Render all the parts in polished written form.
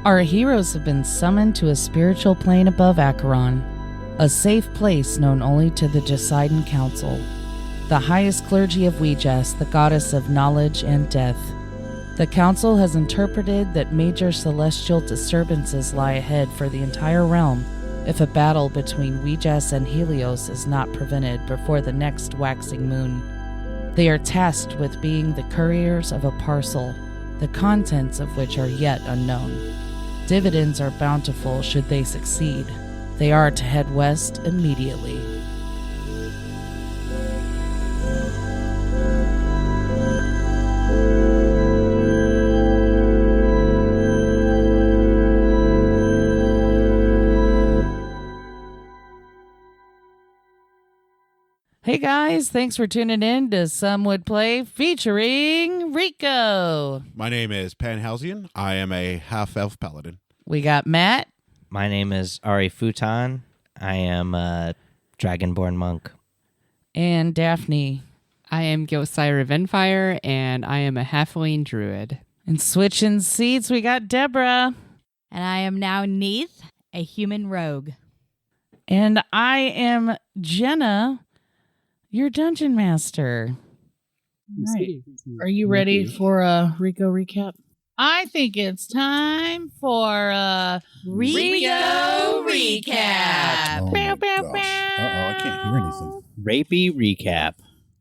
Our heroes have been summoned to a spiritual plane above Acheron, a safe place known only to the Jesiden Council, the highest clergy of Weejass, the goddess of knowledge and death. The council has interpreted that major celestial disturbances lie ahead for the entire realm if a battle between Weejass and Helios is not prevented before the next waxing moon. They are tasked with being the couriers of a parcel, the contents of which are yet unknown. Dividends are bountiful should they succeed. They are to head west immediately. Hey guys, thanks for tuning in to Some Would Play featuring Rico. My name is Panhalsian. I am a half-elf paladin. We got Matt. My name is Ari Futon. I am a dragonborn monk. And Daphne. I am Gelsira Venfire, and I am a halfling druid. And switching seats, we got Deborah. And I am now Neith, a human rogue. And I am Jenna, your dungeon master. All right. Are you ready for a Rico recap? I think it's time for a Rico recap. Oh my gosh. I can't hear anything. Rapey recap.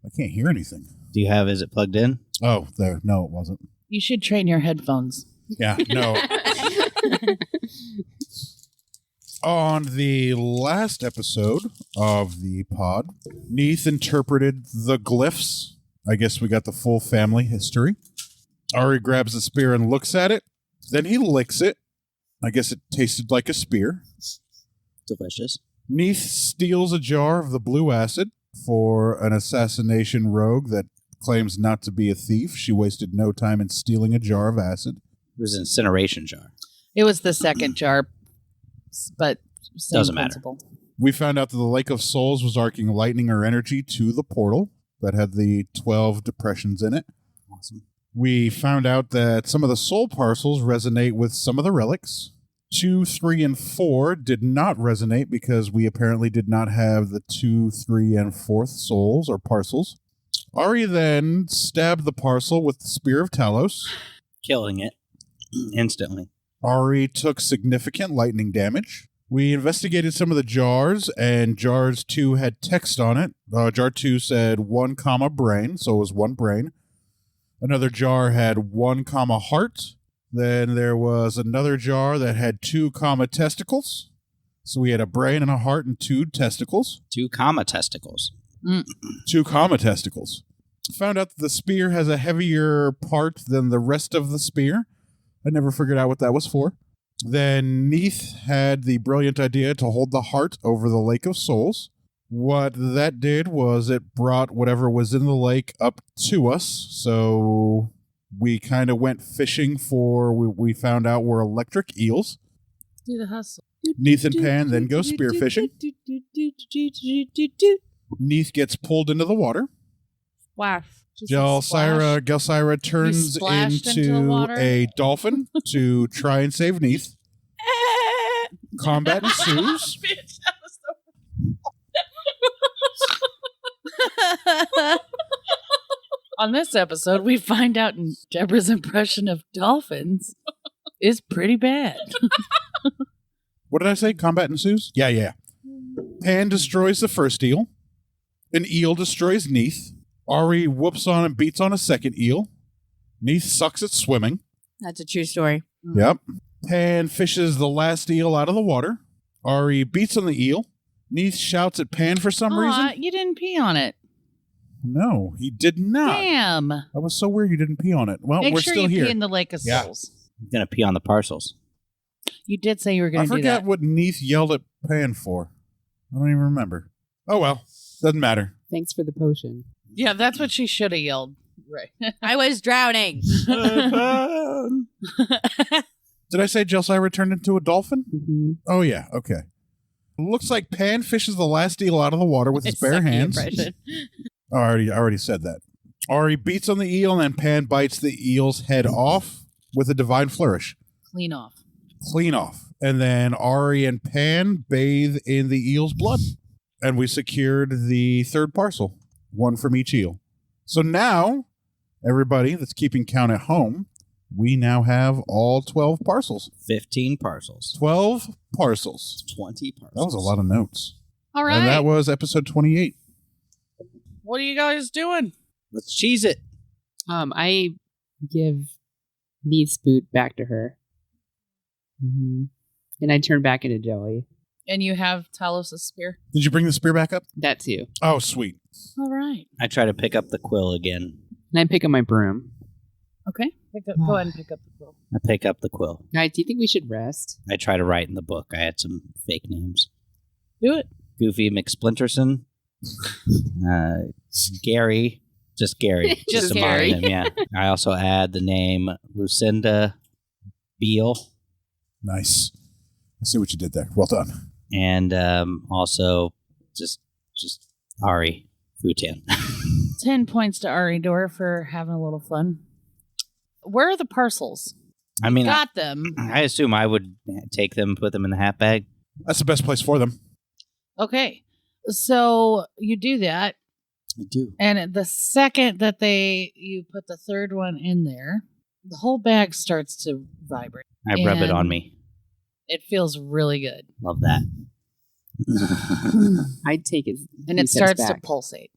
I can't hear anything. Do you have, is it plugged in? Oh, there. No, it wasn't. You should train your headphones. Yeah, no. On the last episode of the pod, Neith interpreted the glyphs. I guess we got the full family history. Ari grabs the spear and looks at it. Then he licks it. I guess it tasted like a spear. Delicious. Neith steals a jar of the blue acid for an assassination rogue that claims not to be a thief. She wasted no time in stealing a jar of acid. It was an incineration jar. It was the second jar, but same Doesn't matter. principle. We found out that the Lake of Souls was arcing lightning or energy to the portal that had the 12 depressions in it. Awesome. We found out that some of the soul parcels resonate with some of the relics. 2, 3, and 4 did not resonate because we apparently did not have the 2, 3, and 4th souls or parcels. Ari then stabbed the parcel with the Spear of Talos. Killing it instantly. Ari took significant lightning damage. We investigated some of the jars, and jars 2 had text on it. Jar 2 said 1, brain, so it was 1 brain. Another jar had 1, heart. Then there was another jar that had 2, testicles. So we had a brain and a heart and 2 testicles. 2, testicles. 2, testicles. Found out that the spear has a heavier part than the rest of the spear. I never figured out what that was for. Then Neith had the brilliant idea to hold the heart over the Lake of Souls. What that did was it brought whatever was in the lake up to us. So we kind of went fishing for, we found out were electric eels. Do the hustle. Neith and Pan then go spearfishing. Neith gets pulled into the water. Splash. Gelsira turns into a dolphin to try and save Neith. Combat ensues. On this episode, we find out Deborah's impression of dolphins is pretty bad. What did I say? Combat ensues? Yeah. Pan destroys the first eel. An eel destroys Neith. Ari whoops on and beats on a second eel. Neith sucks at swimming. That's a true story. Yep. Pan fishes the last eel out of the water. Ari beats on the eel. Neith shouts at Pan for some reason. You didn't pee on it. No, he did not. Damn. That was so weird you didn't pee on it. Well, Make we're sure still you here. pee in the Lake of Souls. I'm going to pee on the parcels. You did say you were going to do that. I forgot what Neith yelled at Pan for. I don't even remember. Oh, well. Doesn't matter. Thanks for the potion. Yeah, that's what she should have yelled. Right. I was drowning. Did I say Gelsira turned into a dolphin? Mm-hmm. Oh, yeah. Okay. Looks like Pan fishes the last eel out of the water with his bare Sucky hands. impression. I already said that. Ari beats on the eel, and then Pan bites the eel's head off with a divine flourish. Clean off. Clean off. And then Ari and Pan bathe in the eel's blood. And we secured the third parcel, one from each eel. So now, everybody that's keeping count at home, we now have all 12 parcels. 15 parcels. 12 parcels. 20 parcels. That was a lot of notes. All right. And that was episode 28. What are you guys doing? Let's cheese it. I give Neith's boot back to her. Mm-hmm. And I turn back into jelly. And you have Talos' spear? Did you bring the spear back up? That too. Oh, sweet. All right. I try to pick up the quill again. And I pick up my broom. Okay. Go ahead and pick up the quill. I pick up the quill. Guys, do you think we should rest? I try to write in the book. I had some fake names. Do it. Goofy McSplinterson. Gary. Just Gary. Just a Gary. mononym, yeah. I also add the name Lucinda Beale. Nice. I see what you did there. Well done. And also just Ari Futan. 10 points to Aridor for having a little fun. Where are the parcels? I mean, Got them. I assume I would take them, put them in the hat bag. That's the best place for them. Okay. So you do that. I do. And the second that you put the third one in there, the whole bag starts to vibrate. I rub it on And me. It feels really good. Love that. I'd take it. And it starts to pulsate.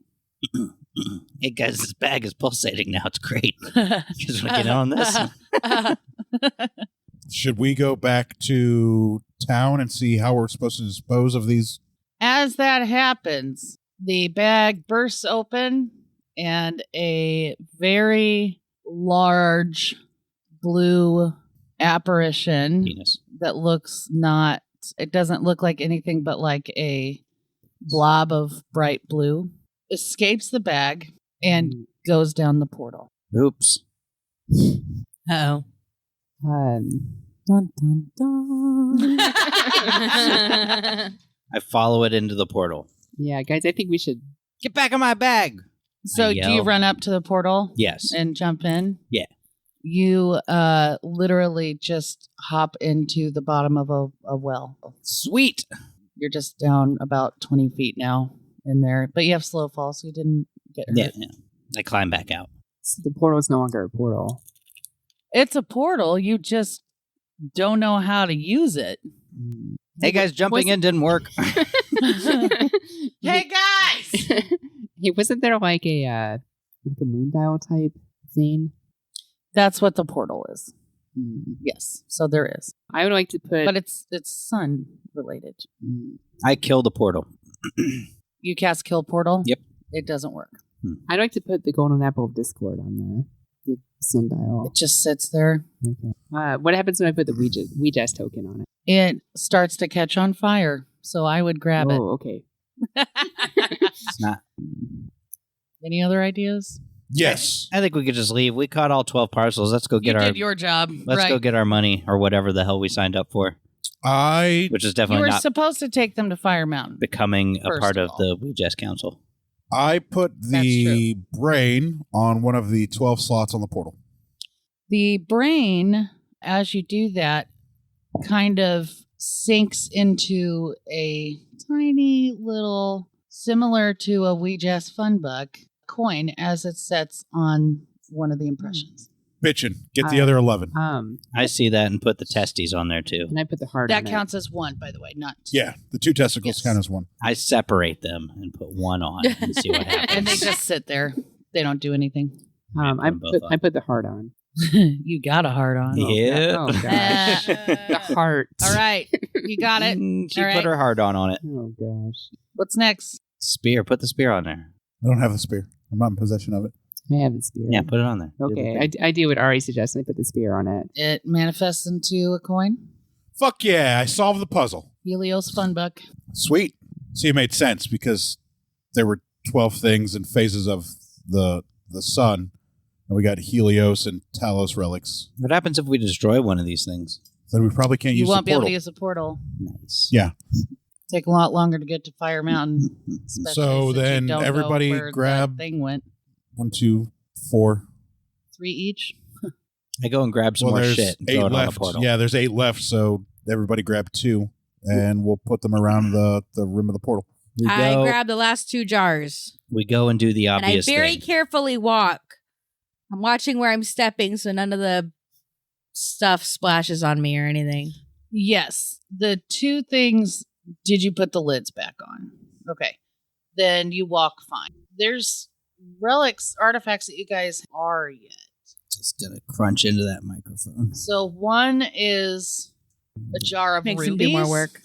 Hey guys, this bag is pulsating now. It's great. You guys want to get in on this? Should we go back to town and see how we're supposed to dispose of these? As that happens, the bag bursts open and a very large blue apparition Penis. that looks it doesn't look like anything but like a blob of bright blue escapes the bag and goes down the portal. Oops. Uh-oh. Um, Dun, dun, dun. I follow it into the portal. yeah, guys, I think we should. Get back in my bag. So I do you yell. run up to the portal Yes. and jump in? Yeah. You literally just hop into the bottom of a well. Sweet. You're just down about 20 feet now in there. But you have slow fall, so you didn't get hurt. Yeah. I climb back out. The portal is no longer a portal. It's a portal. You just don't know how to use it. Hey guys, jumping in didn't work. Hey, guys! Hey, wasn't there like a moon dial type thing? That's what the portal is. Yes. So there is. I would like to put. But it's sun related. I kill the portal. You cast kill portal? Yep. It doesn't work. I'd like to put the golden apple of discord on the sundial. It just sits there. Okay. What happens when I put the Weejass token on it? It starts to catch on fire. So I would grab Oh, okay. It's not. Any other ideas? Yes. I think we could just leave. We caught all 12 parcels. Let's go get You our. did your job. Let's right. go get our money or whatever the hell we signed up for, I which is You definitely were not supposed to take them to Fire Mountain. becoming a First part of of the Weejass Council. put the brain on one of the 12 slots on the portal. The brain, as you do that, kind of sinks into a tiny little, similar to a Weejass Fun Buck coin as it sets on one of the impressions. Bitchin'. Get the other 11. I see that and put the testes on there too. And I put the heart That on counts as one, by the way, not two. Yeah, the 2 testicles Yes. count as one. I separate them and put one on and see what happens. And they just sit there. They don't do anything. I them both on. put the heart on. You got a heart on. Yeah. Oh, gosh. The heart. All right. You got it. She All put right. her heart on it. Oh, gosh. What's next? Spear. Put the spear on there. I don't have the spear. I'm not in possession of it. I have the spear. Yeah, put it on there. Do the Okay, thing. I do what Ari suggested. I put the spear on it. It manifests into a coin. Fuck yeah, I solved the puzzle. Helios Fun Buck. Sweet. See, it made sense because there were 12 things and phases of the sun, and we got Helios and Talos relics. What happens if we destroy one of these things? Then we probably can't You use won't the be able portal. to use the portal. Nice. Yeah. Take a lot longer to get to Fire Mountain. especially So since you then don't know everybody where grab- that thing went. 1, 2, 4. 3 each. I go and grab some more there's shit and 8 throw it on the left. portal. Yeah, there's 8 left, so everybody grab 2, and we'll put them around the rim of the portal. I grab the last 2 jars. We go and do the And I obvious very thing. carefully walk. I'm watching where I'm stepping so none of the stuff splashes on me or anything. Yes. The 2 things, did you put the lids back on? Okay. Then you walk fine. There's relics, artifacts that you guys are yet. Just gonna crunch into that microphone. So one is a jar of Makes rubies. him do more work.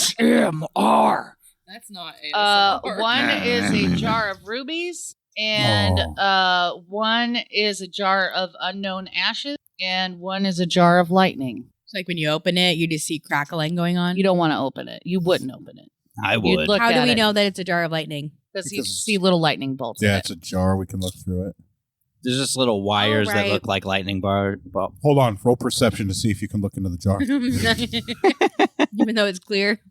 ASMR. That's not One is a jar of rubies, and one is a jar of unknown ashes, and one is a jar of lightning. It's like when you open it, you just see crackling going on. You don't want to open it. You wouldn't open it. I You'd would. look How do at we it, know that it's a jar of lightning? Because you Because- see little lightning bolts. Yeah, in it's a jar. We can look through it. There's just little wires that right. look like lightning bar. Hold on. Roll perception to see if you can look into the jar. Even though it's clear.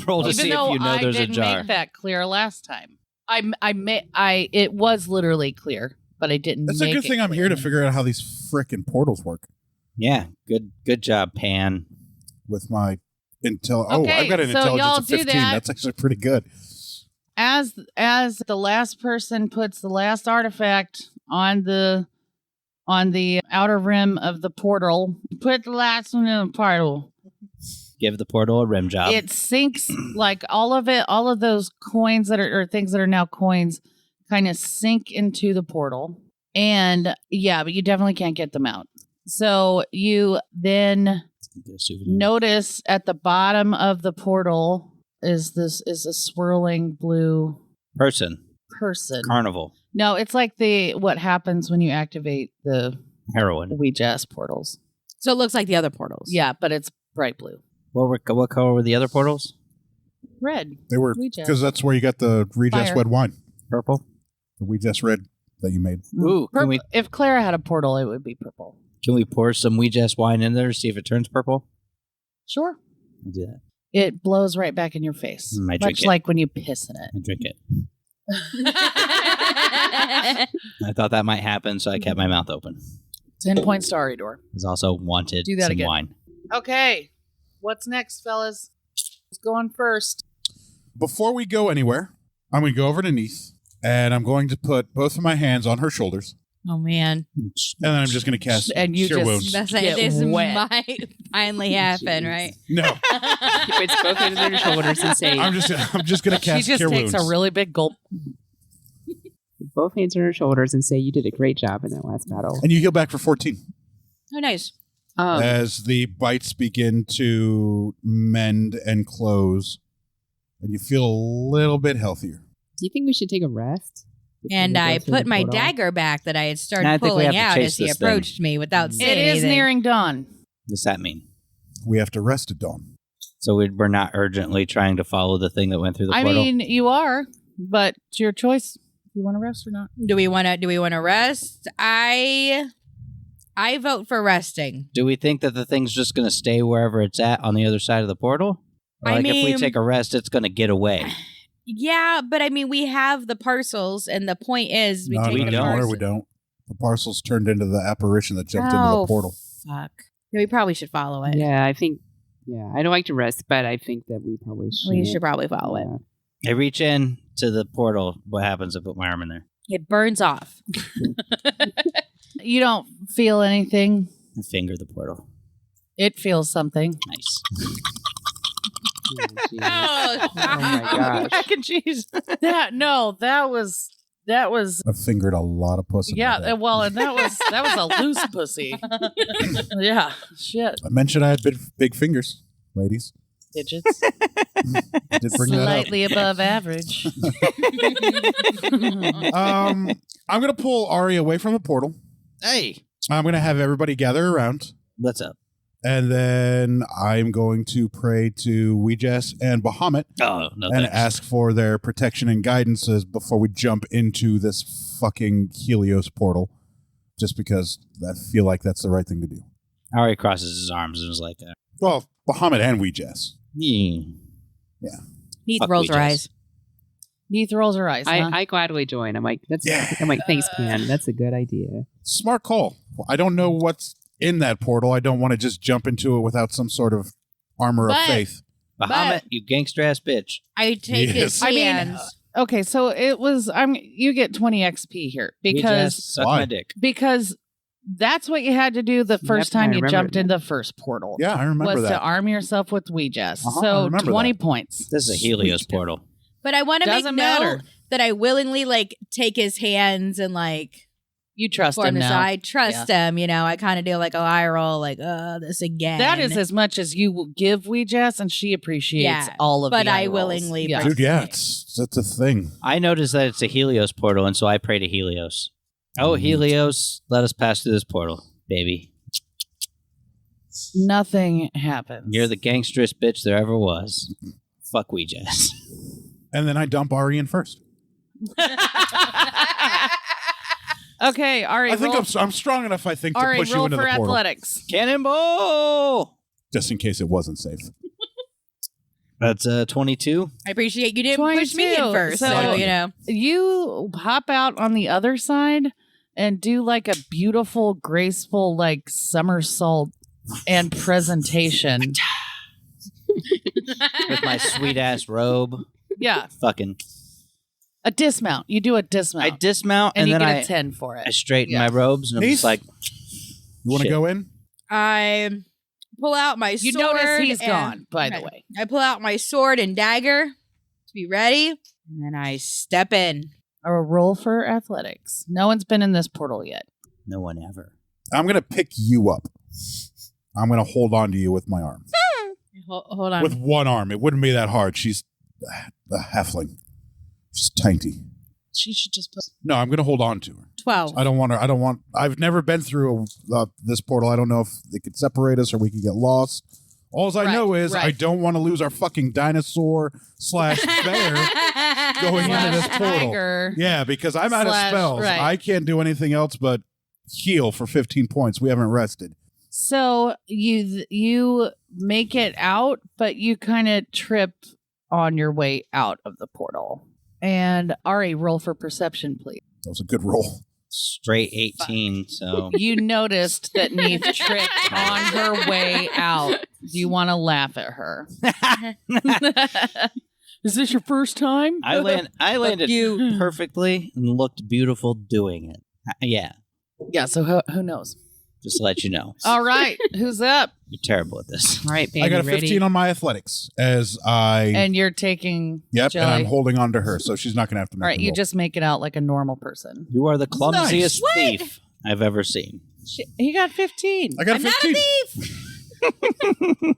Roll to Even see if though you know I there's a didn't jar. make that clear last time. It was literally clear, but I didn't. That's a make good it thing I'm clear. here to figure out how these frickin' portals work Yeah, good job, Pan. with my intel. Oh, Okay, I've got an so y'all intelligence of do 15. that. That's actually pretty good. As the last person puts the last artifact on the outer rim of the portal, put the last one in the portal. Give the portal a rim job. It sinks like all of those coins that are or things that are now coins kind of sink into the portal. And yeah, but you definitely can't get them out. So you then Get a souvenir. notice at the bottom of the portal is a swirling blue Person. Carnival. No, it's like what happens when you activate the Heroin. Weejass portals. So it looks like the other portals. Yeah, but it's bright blue. What color were the other portals? Red. They were Weejass. because that's where you got the Regis Fire. red wine, Purple. the Weejass red that you made. Ooh, can we If Clara had a portal, it would be purple. pour some Weejass wine in there to see if it turns purple? Sure. I'll do that. It blows right back in your face. I drink Much it. like when you piss in it. I drink it. I thought that might happen, so I kept my mouth open. 10 points to Aridor. I also wanted Do that some again. wine. Okay. What's next, fellas? Who's going first? Before we go anywhere, I'm going to go over to Neith, and I'm going to put both of my hands on her shoulders, Oh man. and then I'm just going to cast And you Cure just- Wounds. That's like Get this wet. might finally happen, right? No, He puts both hands on your shoulders and say, I'm just going to She cast just Cure takes Wounds. a really big gulp. both hands on her shoulders and say, you did a great job in that last battle. And you heal back for 14 Oh, nice. as the bites begin to mend and close, and you feel a little bit healthier. Do you think we should take a rest? And I put my dagger back that I had started I think we pulling have to out chase as he this thing. approached me without saying It is anything. nearing dawn. What's that mean? We have to rest at dawn. So we're not urgently trying to follow the thing that went through the I portal? mean, you are, but it's your choice. If you want to rest or not. Do we want to rest? I vote for resting. Do we think that the thing's just going to stay wherever it's at on the other side of the portal? Or I like if we mean- take a rest, it's going to get away. Yeah, but I mean, we have the parcels, and the point is we Not take the anymore, parcels. we don't. The parcels turned into the apparition that jumped into Oh, the portal. fuck. Yeah, we probably should follow it. Yeah, I think, I don't like to rest, but I think that we probably should. We should probably follow it. Yeah. I reach in to the portal. What happens if I put my arm in there? It burns off. You don't feel anything. I finger the portal. It feels something. Nice. Oh, geez. Oh, my gosh. Mac and cheese. That was I've fingered a lot of pussy. yeah. Well, and that was a loose pussy. Yeah. Shit. I mentioned I had big fingers, ladies. Digits. I did bring that Slightly above average. up. I'm going to pull Ari away from the portal. Hey, I'm going to have everybody gather around. what's up? And then I'm going to pray to Weejass and Bahamut Oh, no and thanks. ask for their protection and guidances before we jump into this fucking Helios portal. Just because I feel like that's the right thing to do. Ari crosses his arms and was like, Well, Bahamut and Weejass. yeah. Neith Fuck rolls her Weejass. eyes. Neith rolls her eyes. Huh? I gladly join. I'm like, Yeah. thanks, Pan. That's a good idea. Smart call. I don't know what's in that portal. I don't want to just jump into it without some sort of armor of But- faith. Bahamut, you gangster ass bitch. I take his Yes. hands. Okay, so it was. You get 20 XP here Weejass, because suck Why? my dick. that's what you had to do the first Yep, I time you remember jumped that. in the first portal. Yeah, I remember was that. to arm yourself with Weejass. I So remember 20 that. points. This is a Helios portal. But I want to make Doesn't note matter. that I willingly take his hands and You trust form him this. now. I trust him. I kind of do like a eye roll, this again. That is as much as you will give Weejass, and she appreciates Yeah, all of but the eye I rolls. willingly Yeah. Dude, yeah, that's a thing. I noticed that it's a Helios portal, and so I pray to Helios. Oh, Helios, let us pass through this portal, baby. Nothing happens. You're the gangsterest bitch there ever was. Fuck Weejass. And then I dump Ari in first. Okay, Ari, I think roll, I'm strong enough, I think, to Ari, push you roll into for the portal. athletics. Cannonball! Just in case it wasn't safe. That's 22. I appreciate you didn't push me in 22. first. So- So, You hop out on the other side and do like a beautiful, graceful, somersault and presentation. With my sweet ass robe. Yeah, Fucking. a dismount. You do a dismount. I dismount and and you then get a 10 for I it. straighten Yeah. my robes and I'm just Neith? like, You want to Shit. go in? I pull out my You sword. notice he's and- gone, by the Okay. way. I pull out my sword and dagger to be ready, and then I step in. Or a roll for athletics. No one's been in this portal yet. no one ever. I'm going to pick you up. I'm going to hold on to you with my arm. Hold on. With one arm. It wouldn't be that hard. She's a halfling. She's tiny. She should just put. No, I'm going to hold on to her. 12. I don't want her. I've never been through this portal. I don't know if they could separate us or we could get lost. All I know is I don't want to lose our fucking dinosaur / bear going into this portal. Tiger. Yeah, because I'm out of Slash- spells. right. I can't do anything else but heal for 15 points. We haven't rested. So you make it out, but you kind of trip on your way out of the portal. And Ari, roll for perception, please. That was a good roll. Straight 18, so. You noticed that Neith tripped on her way out. Do you want to laugh at her? Is this your first time? I landed you. perfectly and looked beautiful doing it. Yeah, Yeah, so who knows? just to let you know. All right, who's up? You're terrible at this. All right, Pan, I got a you ready? 15 on my athletics as I. And you're taking Yep, Jelly. and I'm holding on to her, so she's not going to have to make All right, a you roll. just make it out like a normal person. You are the clumsiest Nice. thief I've ever seen. He got 15. I got I'm a not 15. a thief.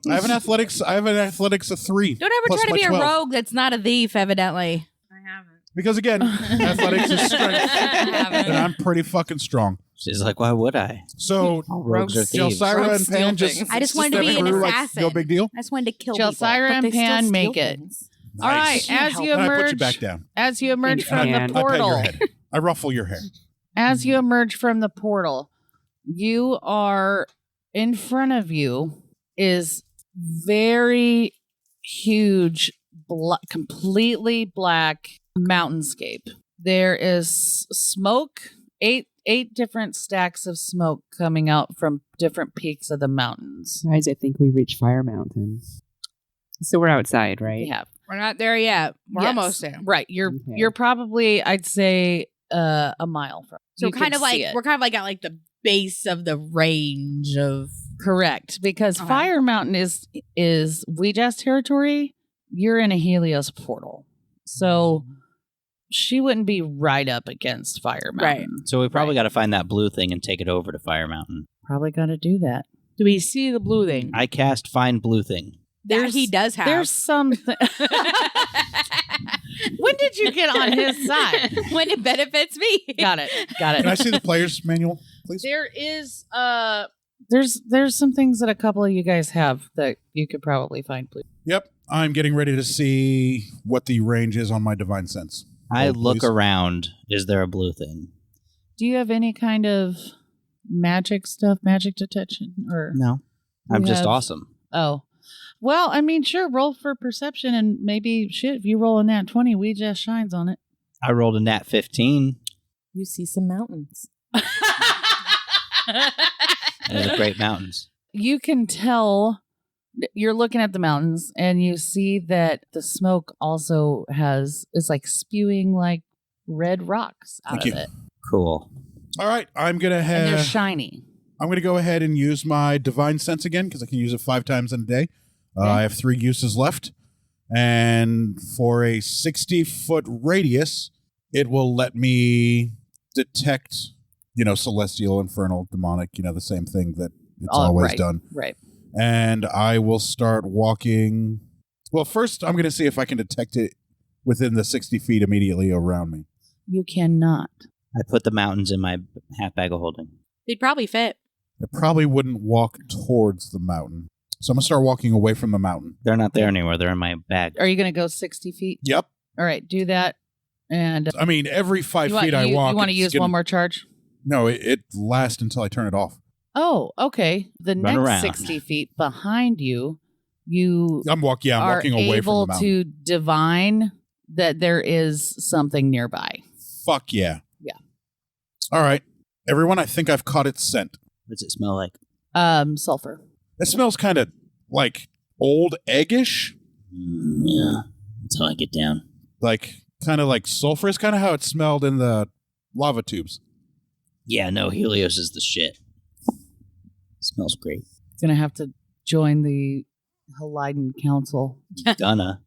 I have an athletics of 3. Don't ever plus try to my be 12. a rogue that's not a thief, evidently. I haven't. Because again, athletics is strength, haven't. and I'm pretty fucking strong. She's like, why would I? So All rogues are thieves. Gelsira and steal Pan just things. I just wanted to be step an through like assassin. no big deal. I just wanted to kill Gelsira people. and Pan make it. All right, Nice. as you And I put you emerge, back down. as you emerge And from the Pan. I pet your portal, head. I ruffle your hair. as you emerge from the portal, you are in front of you is very huge, completely black mountainscape. There is smoke, eight different stacks of smoke coming out from different peaks of the mountains. Guys, I think we reached Fire Mountain. So we're outside, right? Yeah, We're not there yet. We're Yes. almost there. Right, you're Okay. you're probably, I'd say, a mile from. So You kind could of like see it. we're kind of like at like the base of the range of. Correct, because Okay. Fire Mountain is Weejass territory. You're in a Helios portal, so she wouldn't be right up against Fire Mountain. So we probably got to find that blue thing and take it over to Fire Mountain. Probably got to do that. Do we see the blue thing? I cast Find Blue Thing. That he does have. There's something. When did you get on his side? when it benefits me. Got it. Got Can I it. see the player's manual, please? There is there's some things that a couple of you guys have that you could probably find. Please. Yep. I'm getting ready to see what the range is on my divine sense. I Hold, look please. around. Is there a blue thing? Do you have any kind of magic stuff, magic detection, or No. I'm We just have- awesome. oh, well, I mean, sure, roll for perception, and maybe shit. If you roll a nat 20, we just shines on it. I rolled a nat 15. You see some mountains. And the Great Mountains. You can tell. You're looking at the mountains, and you see that the smoke also is like spewing like red rocks out Thank of you. it, Cool. All right, I'm gonna and they're have. shiny. I'm gonna go ahead and use my divine sense again because I can use it 5 times in a day. Okay. I have 3 uses left, and for a 60-foot radius, it will let me detect, celestial, infernal, demonic, the same thing that it's always right, done. right. And I will start walking. Well, first, I'm going to see if I can detect it within the 60 feet immediately around me. You cannot. I put the mountains in my half bag of holding. They'd probably fit. I probably wouldn't walk towards the mountain. So I'm going to start walking away from the mountain. They're not there anymore. They're in my bag. Are you going to go 60 feet? Yep. All right, do that. And I mean, every 5 you feet I walk. You want to it's use gonna- one more charge? No, it lasts until I turn it off. Oh, okay. The Run next around. 60 feet behind you, I'm are walking away from able the mountain. to divine that there is something nearby. Fuck yeah. Yeah. All right. Everyone, I think I've caught its scent. What's it smell like? Sulfur. It smells kind of like old eggish. Yeah. That's how I get down. Like, kind of like sulfurous, kind of how it smelled in the lava tubes. Yeah, no, Helios is the shit. Smells great. Gonna have to join the Heliden Council. Donna.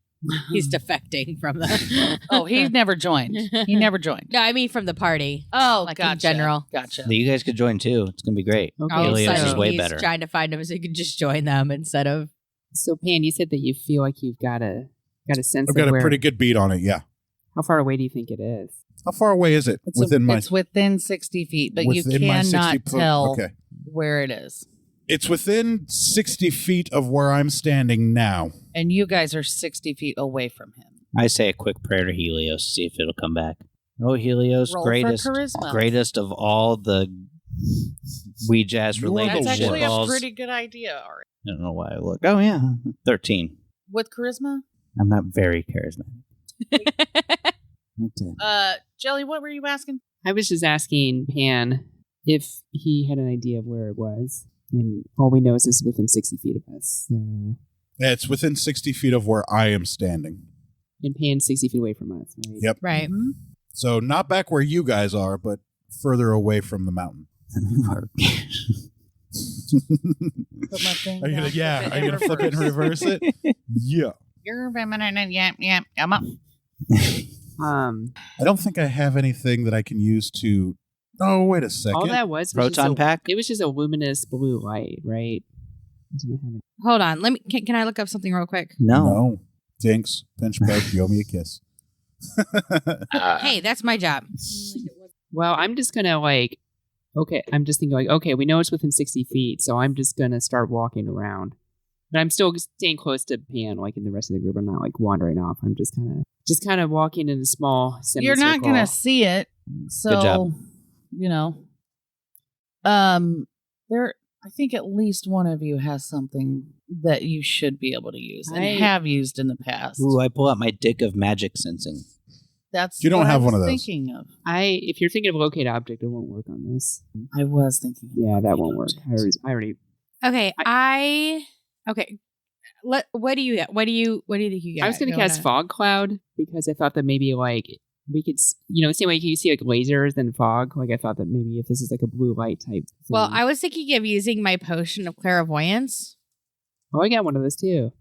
He's defecting from the. Oh, he never joined. He never joined. No, I mean from the party. Oh, Like in gotcha. general. Gotcha. You guys could join too. It's going to be great. Okay. All of a Helios sudden, is way he's better. trying to find them so he can just join them instead of. So, Pan, you said that you feel like you've got a sense I've got of a where. pretty good beat on it, yeah. How far away do you think it is? How far away is it? It's within it's within 60 feet, but you within my 60 cannot foot- tell Okay. where it is. It's within 60 feet of where I'm standing now. And you guys are 60 feet away from him. I say a quick prayer to Helios, see if it'll come back. Oh, Helios, Roll for greatest charisma. of all the Weejass You're related the That's actually a shitballs. pretty good idea, Ari. I don't know why I look. Oh, yeah. 13. With charisma? I'm not very charismatic. Jelly, what were you asking? I was just asking Pan if he had an idea of where it was. And all we know is it's within 60 feet of us. So. Yeah, it's within 60 feet of where I am standing. And Pan's 60 feet away from us, right? Yep. Right. So not back where you guys are, but further away from the mountain. Put my thing Are you gonna, down, yeah, flip are you gonna flip it and reverse it? Yeah. You're yeah, I'm up. I don't think I have anything that I can use to. Oh, wait a second. all that was Proton just pack? It was just a luminous blue light, right? It didn't have any- Hold on. Let me. Can I look up something real quick? No. Tinks, pinch poke, you owe me a kiss. Hey, that's my job. Well, I'm just gonna okay, I'm just thinking okay, we know it's within 60 feet, so I'm just gonna start walking around. But I'm still staying close to Pan, like in the rest of the group. I'm not wandering off. I'm just kind of walking in a small semicircle. You're not going to see it. So, Good job. there, I think at least one of you has something that you should be able to use and have used in the past. Ooh, I pull out my dick of magic sensing. That's You don't what have I one was of those. Thinking of. If you're thinking of locate object, it won't work on this. I was thinking. Yeah, that won't work. I already. Okay. Okay. What do you think you got? I was going to cast fog cloud because I thought that maybe we could, same way you see lasers and fog. I thought that maybe if this is a blue light type thing. Well, I was thinking of using my potion of clairvoyance. I got one of those too.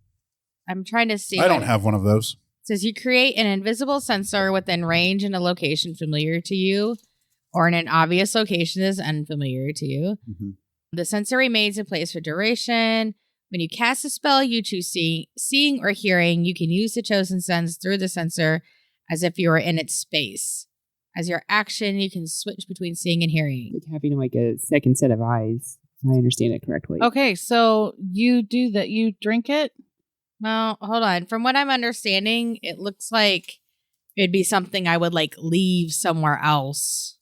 I'm trying to see. I don't have one of those. It says you create an invisible sensor within range in a location familiar to you, or in an obvious location that is unfamiliar to you. Mm-hmm. The sensor remains in place for duration. When you cast a spell you choose seeing or hearing, you can use the chosen sense through the sensor as if you were in its space. As your action, you can switch between seeing and hearing. Having a second set of eyes, if I understand it correctly. Okay, so you do that. You drink it. Well, hold on. From what I'm understanding, it looks like it'd be something I would leave somewhere else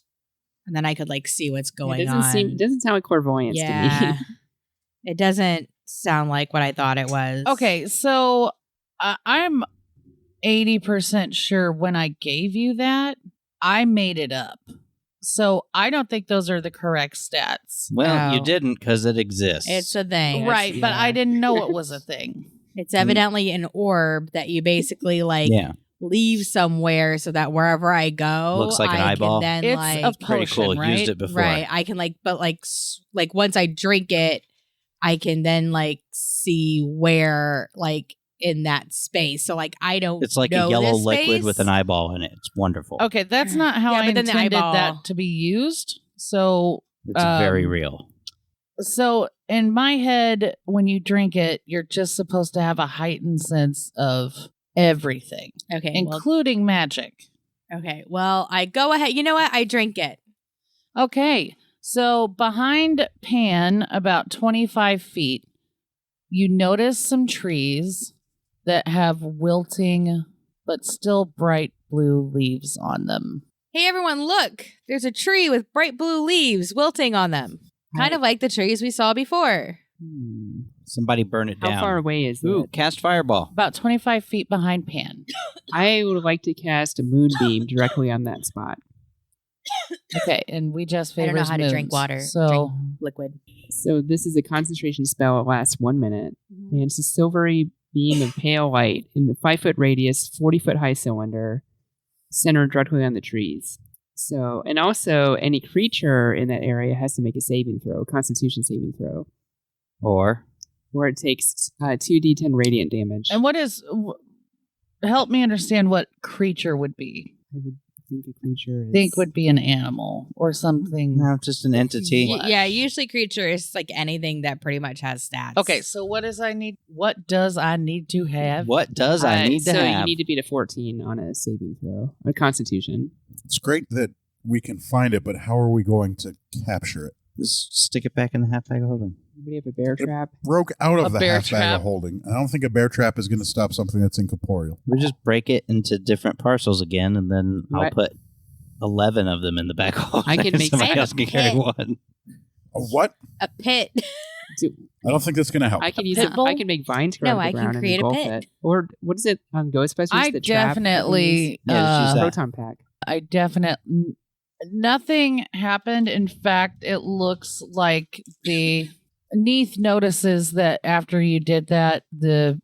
and then I could like see what's going It on. doesn't sound like clairvoyance to Yeah. me. It doesn't sound like what I thought it was. Okay, so I'm 80% sure when I gave you that, I made it up. So I don't think those are the correct stats. Well, you Oh. didn't because it exists. It's a thing. Right, but yeah. I didn't know it was a thing. It's evidently an orb that you basically like yeah. leave somewhere so that wherever I go, Looks like an I eyeball. Can then It's like a Pretty potion, cool. right? Used it before. right. I can like, but like once I drink it, I can then like see where like in that space. So like I don't. It's like know a yellow this liquid space. with an eyeball in it. It's wonderful. Okay, that's not how Yeah, I but then the intended eyeball- that to be used. So It's very Um, real. So in my head, when you drink it, you're just supposed to have a heightened sense of everything, Okay. including magic. Okay. Well, I go ahead. You know what? I drink it. Okay. So behind Pan, about 25 feet, you notice some trees that have wilting but still bright blue leaves on them. Hey, everyone, look. There's a tree with bright blue leaves wilting on them. Kind of like the trees we saw before. Somebody burn it How down. far away is Ooh, it? cast fireball. About 25 feet behind Pan. I would like to cast a moonbeam directly on that spot. Okay, and we just I don't know favors how to drink moons. water. So Drink liquid. So this is a concentration spell. It lasts 1 minute. And it's a silvery beam of pale light in the 5-foot radius, 40-foot high cylinder, centered directly on the trees. So, and also any creature in that area has to make a saving throw, a constitution saving throw, Or where it takes 2d10 radiant damage. And what is? Help me understand what creature would be. I would think a creature is... Think would be an animal or something. no, just an entity. Yeah, usually creature is like anything that pretty much has stats. Okay, so what does I need? What does I need to have? What does I need to so have? you need to beat a 14 on a saving throw, a constitution. It's great that we can find it, but how are we going to capture it? Just stick it back in the half bag of holding. Anybody have a bear trap? Broke out of A the bear half bag trap. of holding. I don't think a bear trap is going to stop something that's incorporeal. We just break it into different parcels again, and then I'll What? put 11 of them in the back of I can make- somebody I have else a can carry pit. one. A what? A pit. I don't think that's going to help. I can use pit bull? I can make vines grow No, out I of the can ground create a and pit. engulf it. Or what is it on Ghostbusters? I the trap that we definitely, use? Yeah, just use that. Proton pack. I definitely. Nothing happened. In fact, it looks like the Neith notices that after you did that, the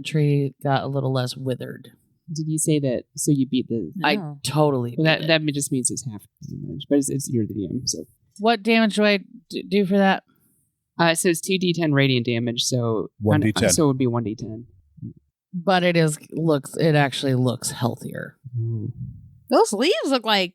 tree got a little less withered. Did you say that? So you beat the. I No. totally. Well, beat it. that just means it's half damage, but it's you're the DM. So What damage do I do for that? so it's 2d10 radiant damage. So 1d10. So it would be 1d10. But it actually looks healthier. Those leaves look like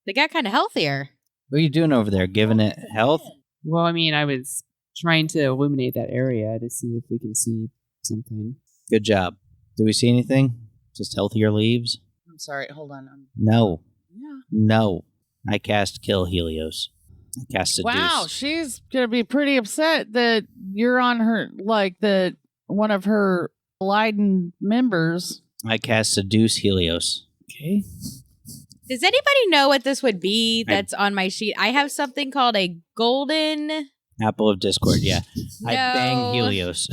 they got kind of healthier. What are you doing over there? Giving it health? Well, I mean, I was trying to illuminate that area to see if we can see something. Good job. Do we see anything? Just healthier leaves? I'm sorry. Hold on. No. Yeah. No. I cast Kill Helios. I cast Seduce. Wow, she's gonna be pretty upset that you're on her, like the one of her Leiden members. I cast Seduce Helios. Okay. Does anybody know what this would be that's on my sheet? I have something called a golden. Apple of Discord, yeah. I bang No. Helios.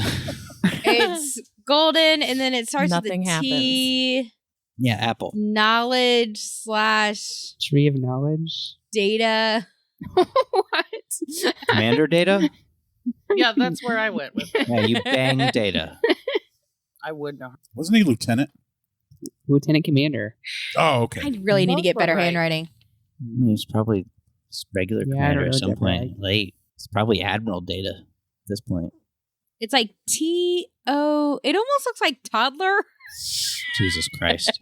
It's golden, and then it starts Nothing with a T. yeah, Apple. Knowledge / Tree of knowledge. data. What? Commander data? Yeah, that's where I went with it. Yeah, you bang data. I would know. Wasn't he lieutenant? Lieutenant Commander. Oh, okay. I really need to get better Right. handwriting. I mean, it's probably just regular Yeah, I commander don't at know some that point. bag. Late. It's probably Admiral data at this point. It's like TO. It almost looks like toddler. Jesus Christ.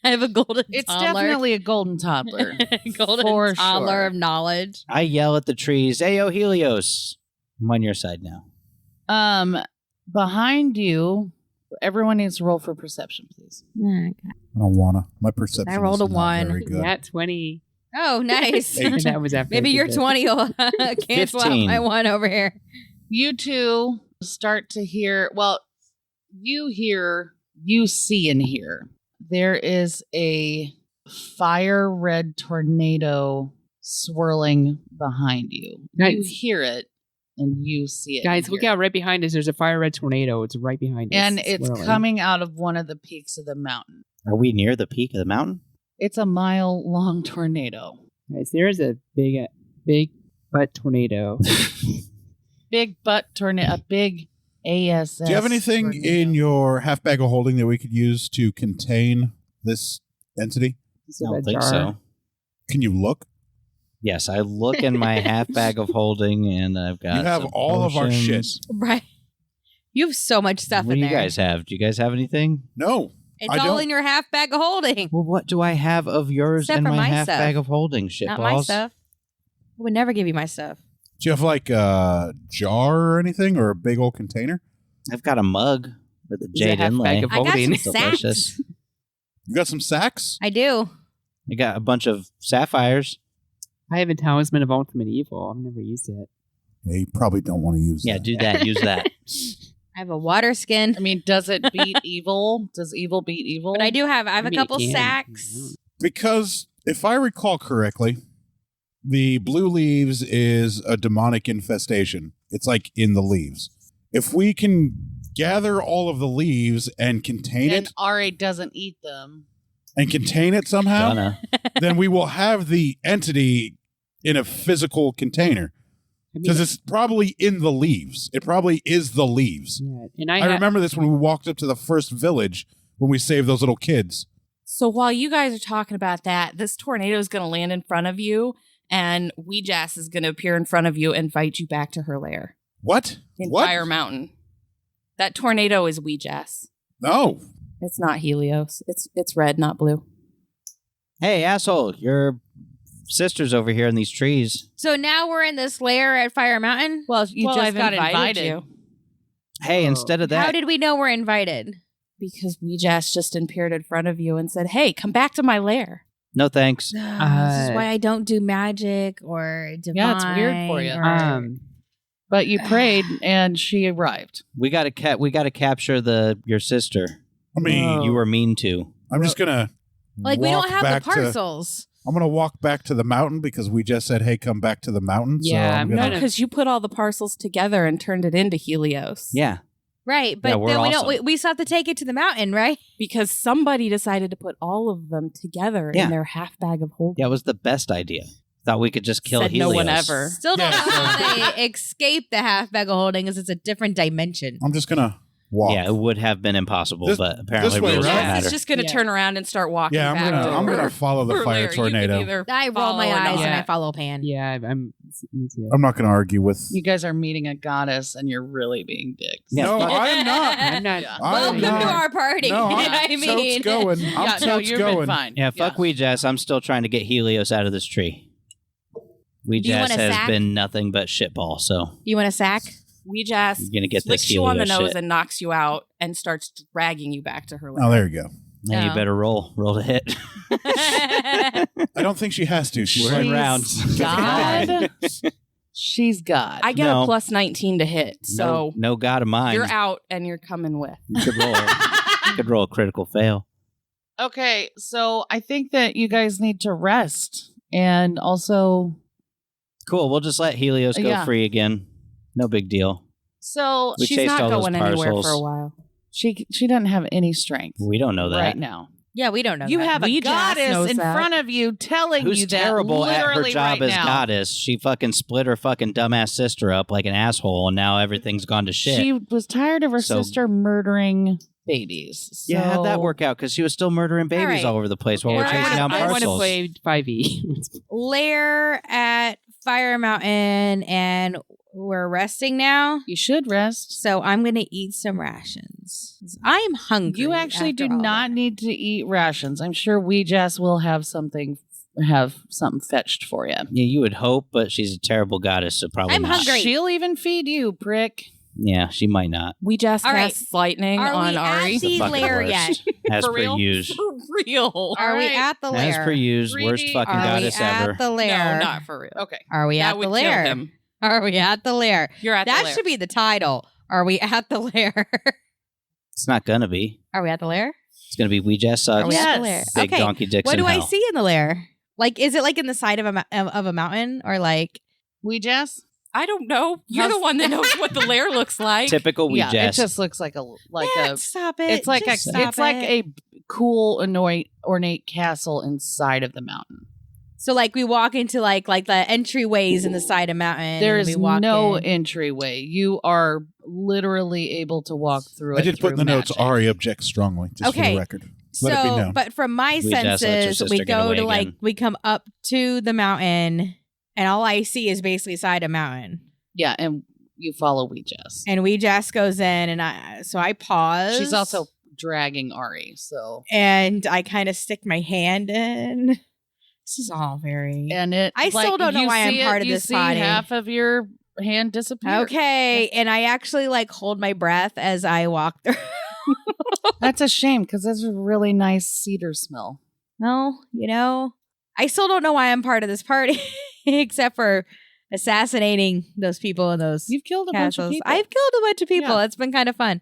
I have a golden It's toddler. definitely a golden toddler. golden for toddler sure. of knowledge. I yell at the trees, Ayo Helios. I'm on your side now. Behind you, everyone needs to roll for perception, please. I don't wanna. My perception. I rolled is a not 1. Very good. Nat 20. Oh, nice. And that was after. Maybe I your did the- 20 will cancel out 15. my 1 over here. You two start to hear. Well, you see and hear. There is a fire red tornado swirling behind you. You Guys. hear it and you see it. Guys, and look hear out it. right behind us. There's a fire red tornado. It's right behind us. And it's swirling. coming out of one of the peaks of the mountain. Are we near the peak of the mountain? It's a mile-long tornado. Guys, there is a big butt tornado. Big butt tornado. A big ASS. Do you have anything tornado. in your half bag of holding that we could use to contain this entity? So I don't that think jar- so. Can you look? Yes, I look in my half bag of holding, and I've got. You have some all of our shit. potions. Right. You have so much stuff What in do you there. guys have? Do you guys have anything? No. It's I all don't. in your half bag of holding. Well, what do I have of yours Except in for my my half stuff. bag of holding? Shitballs. Not my stuff. I would never give you my stuff. Do you have like a jar or anything or a big old container? I've got a mug with a Is it a jade half inlay. bag of I got holding? some Delicious. sacks. You got some sacks? I do. I got a bunch of sapphires. I have a talisman of ultimate evil. I've never used it. Yeah, you probably don't want to use Yeah, that. do that. Use that. I have a water skin. I mean, does it beat evil? Does evil beat evil? But I have I a mean, it couple can. sacks. Because if I recall correctly, the blue leaves is a demonic infestation. It's like in the leaves. If we can gather all of the leaves and contain And it RA doesn't eat them. and contain it somehow, Donna. then we will have the entity in a physical container. I mean, Because it's probably in the leaves. It probably is the leaves. yeah. And I remember this when we walked up to the first village when we saved those little kids. So while you guys are talking about that, this tornado is going to land in front of you, and Weejass is going to appear in front of you and invite you back to her lair What? in What? Fire Mountain. That tornado is Weejass. No. It's not Helios. It's red, not blue. Hey, asshole! Your sister's over here in these trees. So now we're in this lair at Fire Mountain. Well, you just I've got invited invited. you Hey, instead of that, How did we know we're invited? because Weejass just appeared in front of you and said, "Hey, come back to my lair." no thanks. This is why I don't do magic or divine. Yeah, it's weird for you. or- But you prayed and she arrived. We got to capture your sister. I mean, You were mean to. I'm just going to like we don't have the parcels. I'm going to walk back to the mountain because we just said, hey, come back to the mountain. Yeah, so I'm I'm No, going gonna- to. because you put all the parcels together and turned it into Helios. Yeah. Right, but Yeah, we're then we awesome. don't. We still have to take it to the mountain, right? Because somebody decided to put all of them together Yeah. in their half bag of holding. Yeah, it was the best idea. Thought we could just kill Said Helios. no one ever. Still don't Yeah, know how they escape the half bag of holding, because it's a different dimension. I'm just going to walk. Yeah, it would have been impossible, This- but apparently this way, rules don't right? Weejass matter. is just going to Yeah. turn around and start walking Yeah, back. I'm to gonna her- follow the her fire lair. You can tornado. either I roll follow my or eyes not. and I follow Pan. Yeah, me too. I'm not going to argue with. You guys are meeting a goddess and you're really being dicks. Yeah, no, fuck- I'm not. I'm not. Yeah. I'm Welcome not. to our party. No, you know I'm what I mean? totes going. I'm Yeah, no, totes you've going. been fine. Yeah, fuck Weejass. I'm still trying to get Helios out of this tree. you Weejass want a has sack? been nothing but shitball, so You want a sack? Weejass you're gonna get this licks you on the Helios nose shit. and knocks you out and starts dragging you back to her lair. Oh, there you go. Then you Oh. better roll to hit. I don't think she has to. She's We're in like, rounds. God. She's God. I get No. a plus 19 to hit, so no god of mine. you're out and you're coming with. You could roll a critical fail. Okay, so I think that you guys need to rest and also. Cool. We'll just let Helios go Yeah. free again. No big deal. So We She's chased not all those going anywhere parcels. for a while. she doesn't have any strength We don't know that. right now. Yeah, we don't know. You that. have a Weejass goddess knows in that. front of you telling Who's you that terrible at her literally job right as now. goddess? She fucking split her fucking dumbass sister up like an asshole, and now everything's gone to shit. She was tired of her So- sister murdering babies. Yeah, how'd that So- work out? Because she was still murdering babies right. all over the place while we're Yeah, chasing down I want to parcels. play 5e. lair at Fire Mountain, and we're resting now. You should rest. So I'm gonna eat some rations. I am hungry. You actually do after all not that. need to eat rations. I'm sure Weejass will have something fetched for you. Yeah, you would hope, but she's a terrible goddess, so probably I'm not. hungry. She'll even feed you, prick. Yeah, she might not. We just All right. casts lightning Are on we Ari. at the fucking lair worst. yet? As For per real? usual. For real. Are we right. at the As lair? per usual. Worst 3D. fucking Are we goddess at ever. the lair? No, not for real. Okay. Are we That at would the kill lair? him. Are we at the lair? You're at That the lair. should be the title. Are we at the lair? It's not gonna be. Are we at the lair? It's going to be Weejass Are sucks. we at Yes. the lair? Big Okay. donkey dicks What in do I hell. see in the lair? Like, is it like in the side of a mountain or like? Weejass? I don't know. You're the How's- one that knows what the lair looks like. Typical Weejass. Yeah, it just looks like a Stop it! it's like Just a stop it's like it. a cool ornate castle inside of the mountain. So like we walk into like the entryways in the side of mountain. There and is we walk no in. entryway. You are literally able to walk through I it. did put in the through notes, magic. Ari objects strongly, just for Okay. the record. Let it be So, known. but from my We just let your senses, we sister get go away to like again. we come up to the mountain, and all I see is basically side of mountain. Yeah, and you follow Weejass. And Weejass goes in, and I pause. She's also dragging Ari, so and I kind of stick my hand in. This is all very and it. I still don't know you why I'm see part it, of you this see body. half of your hand disappear. okay. And I actually like hold my breath as I walk through. That's a shame because that's a really nice cedar smell. No, I still don't know why I'm part of this party, except for assassinating those people in those You've killed a bunch of castles. people. I've killed a bunch of people. Yeah. It's been kind of fun.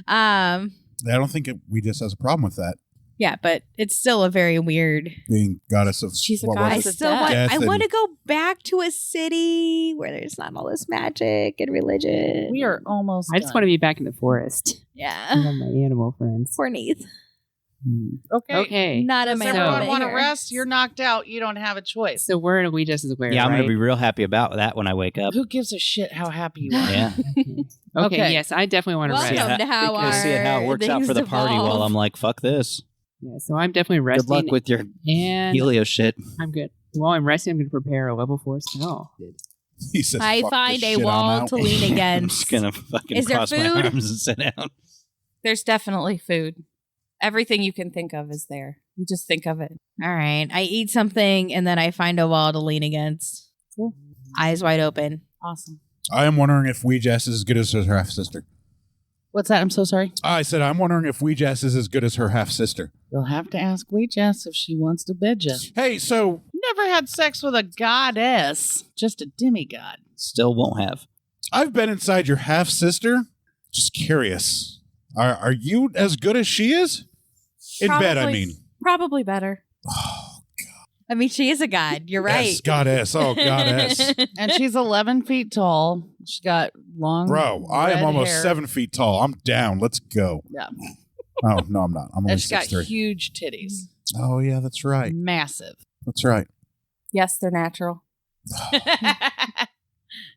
I don't think we just has a problem with that. Yeah, but it's still a very weird. Being goddess of She's a what I goddess was of still death. want. Death I and- want to go back to a city where there's not all this magic and religion. We are almost. I just want to be back in the forest. I Yeah. love my animal friends. Poor Neith. okay. Okay. Not a Does man. everyone So- want to rest? You're knocked out. You don't have a choice. So we're in a Weejass's lair, Yeah, I'm right? going to be real happy about that when I wake up. Who gives a shit how happy you are? Yeah. Okay, Okay. yes, I definitely want to Welcome rest. to how Because see how it our works out things for the party evolve. while I'm like, fuck this. Yeah, so I'm definitely Good resting. luck with your and Helios shit. I'm good. While I'm resting, I'm going to prepare a level 4 spell. He says, I "Fuck find this a shit, I'm wall out." to lean I'm against. just going to fucking Is there cross my food? arms and sit down. There's definitely food. Everything you can think of is there. You just think of it. All right. I eat something and then I find a wall to lean against. Cool. Eyes wide open. Awesome. I am wondering if Weejass is as good as her half sister. What's that? I'm so sorry. I said I'm wondering if Weejass is as good as her half sister. You'll have to ask Weejass if she wants to bed you. Hey, so Never had sex with a goddess, just a demigod. Still won't have. I've been inside your half sister. Just curious. Are you as good as she is? In bed, I Probably- mean. Probably better. Oh, I mean, she is a god. You're right. yes, goddess. Oh, goddess. And she's 11 feet tall. She's got long. Bro, I am red almost hair. 7 feet tall. I'm down. Let's go. Yeah. Oh, no, I'm not. I'm only And she's got 6'3". huge titties. Oh, yeah, that's right. Massive. That's right. Yes, they're natural.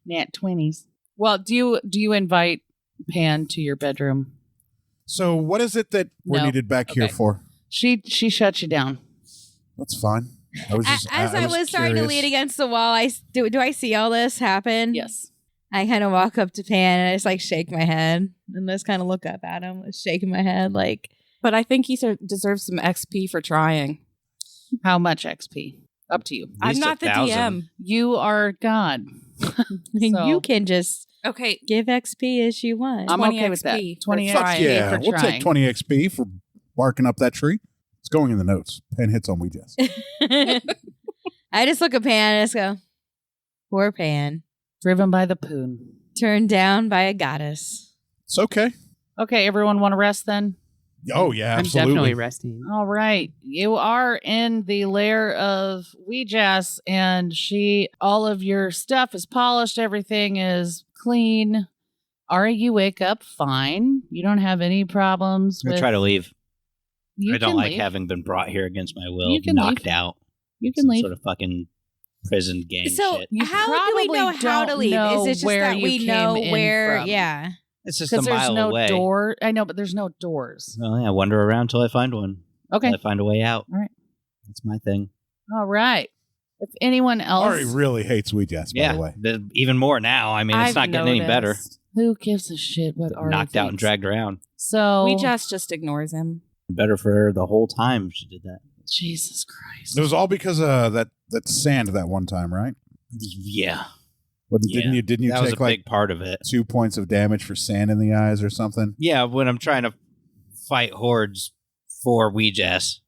Nat 20s. Well, do you invite Pan to your bedroom? So what is it that we're No. needed back here Okay. for? She shuts you down. That's fine. I was just, As I was starting to curious. lean against the wall, do I see all this happen? Yes. I kind of walk up to Pan and I just like shake my head and just kind of look up at him, shaking my head like, But I think he deserves some XP for trying. How much XP? Up to you. I'm least not the 1,000. DM. You are God. you can just Okay. give XP as you want. I'm 20 okay with that. XP. 20 Fuck XP Yeah, for we'll trying. take 20 XP for barking up that tree. It's going in the notes. Pen hits on Weejass. I just look at Pan and just go, poor Pan, Driven by the poon. turned down by a goddess. It's okay. Okay, everyone want to rest then? Oh, yeah, I'm absolutely. definitely resting. All right. You are in the lair of Weejass, and all of your stuff is polished. Everything is clean. Ari, you wake up fine. You don't have any problems I'm going with... to try to leave. You I don't can like leave. having been brought here against my will, You can knocked leave. out. You can Some leave. sort of fucking prison gang So shit. You how do we know probably how to don't leave? know Is it just where that you we came know in where? from. Yeah. It's just a Because there's mile no away. door. I know, but there's no doors. Well, yeah, wander around till I find one. Okay. Till I find a way out. All right. That's my thing. All right. If anyone else... Ari really hates Weejass, by Yeah, the way. even more now. I mean, it's I've not getting any better. noticed. Who gives a shit what Ari Knocked out and thinks? dragged around. So... We just ignores him. Better for her the whole time she did that. Jesus Christ. It was all because of that sand that one time, right? Yeah. Didn't you that was take a like big part of it. 2 points of damage for sand in the eyes or something? Yeah, when I'm trying to fight hordes for Weejass,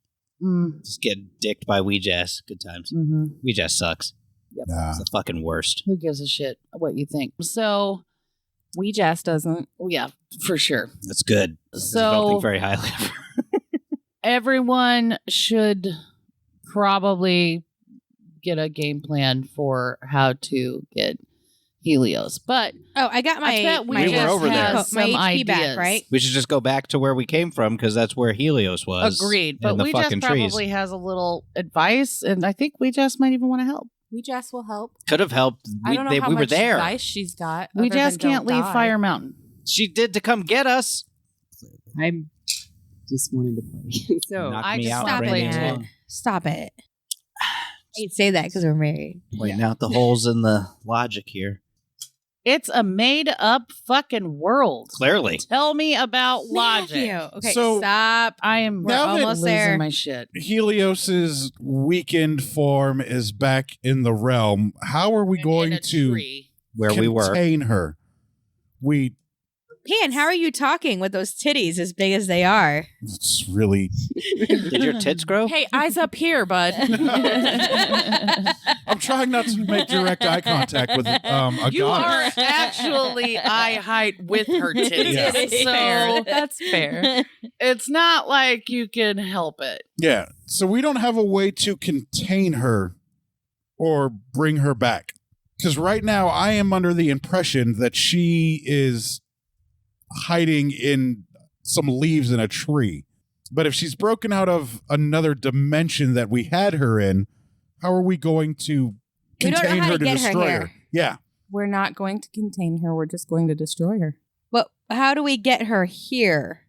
Mm, just get dicked by Weejass. Good times. hmm Weejass sucks. Nah. It's the fucking worst. Who gives a shit what you think? So, Weejass doesn't. yeah, for sure. That's good. I don't So, think very highly of her. everyone should probably get a game plan for how to get Helios. But Oh, I got my I bet my, We were over there. has my some HP ideas. back, right? We should just go back to where we came from because that's where Helios was. Agreed. in But the we fucking just trees. probably has a little advice, and I think we just might even want to help. Weejass will help. Could have helped. I don't know how we were much there. advice she's got. We other just than can't don't leave die. Fire Mountain. She did to come get us. I'm just wanting to play. So Knock I me just out. Stop and it, bring me man. along. Stop it. I ain't say that because we're married. Pointing out the holes in the logic here. It's a made-up fucking world. Clearly. Tell me about logic. Matthew. Okay, So- stop. I am We're Now that- almost losing there. my shit. Helios's weakened form is back in the realm. How are we going to Where we were. contain her? We Pan, how are you talking with those titties as big as they are? it's really Did your tits grow? Hey, eyes up here, bud. I'm trying not to make direct eye contact with a You are goddess. actually eye height with her titties. Yeah. So That's fair. it's not like you can help it. Yeah. So we don't have a way to contain her or bring her back. Because right now I am under the impression that she is hiding in some leaves in a tree. But if she's broken out of another dimension that we had her in, how are we going to We don't know contain how her to to get her destroy here. her? Yeah. We're not going to contain her. We're just going to destroy her. But how do we get her here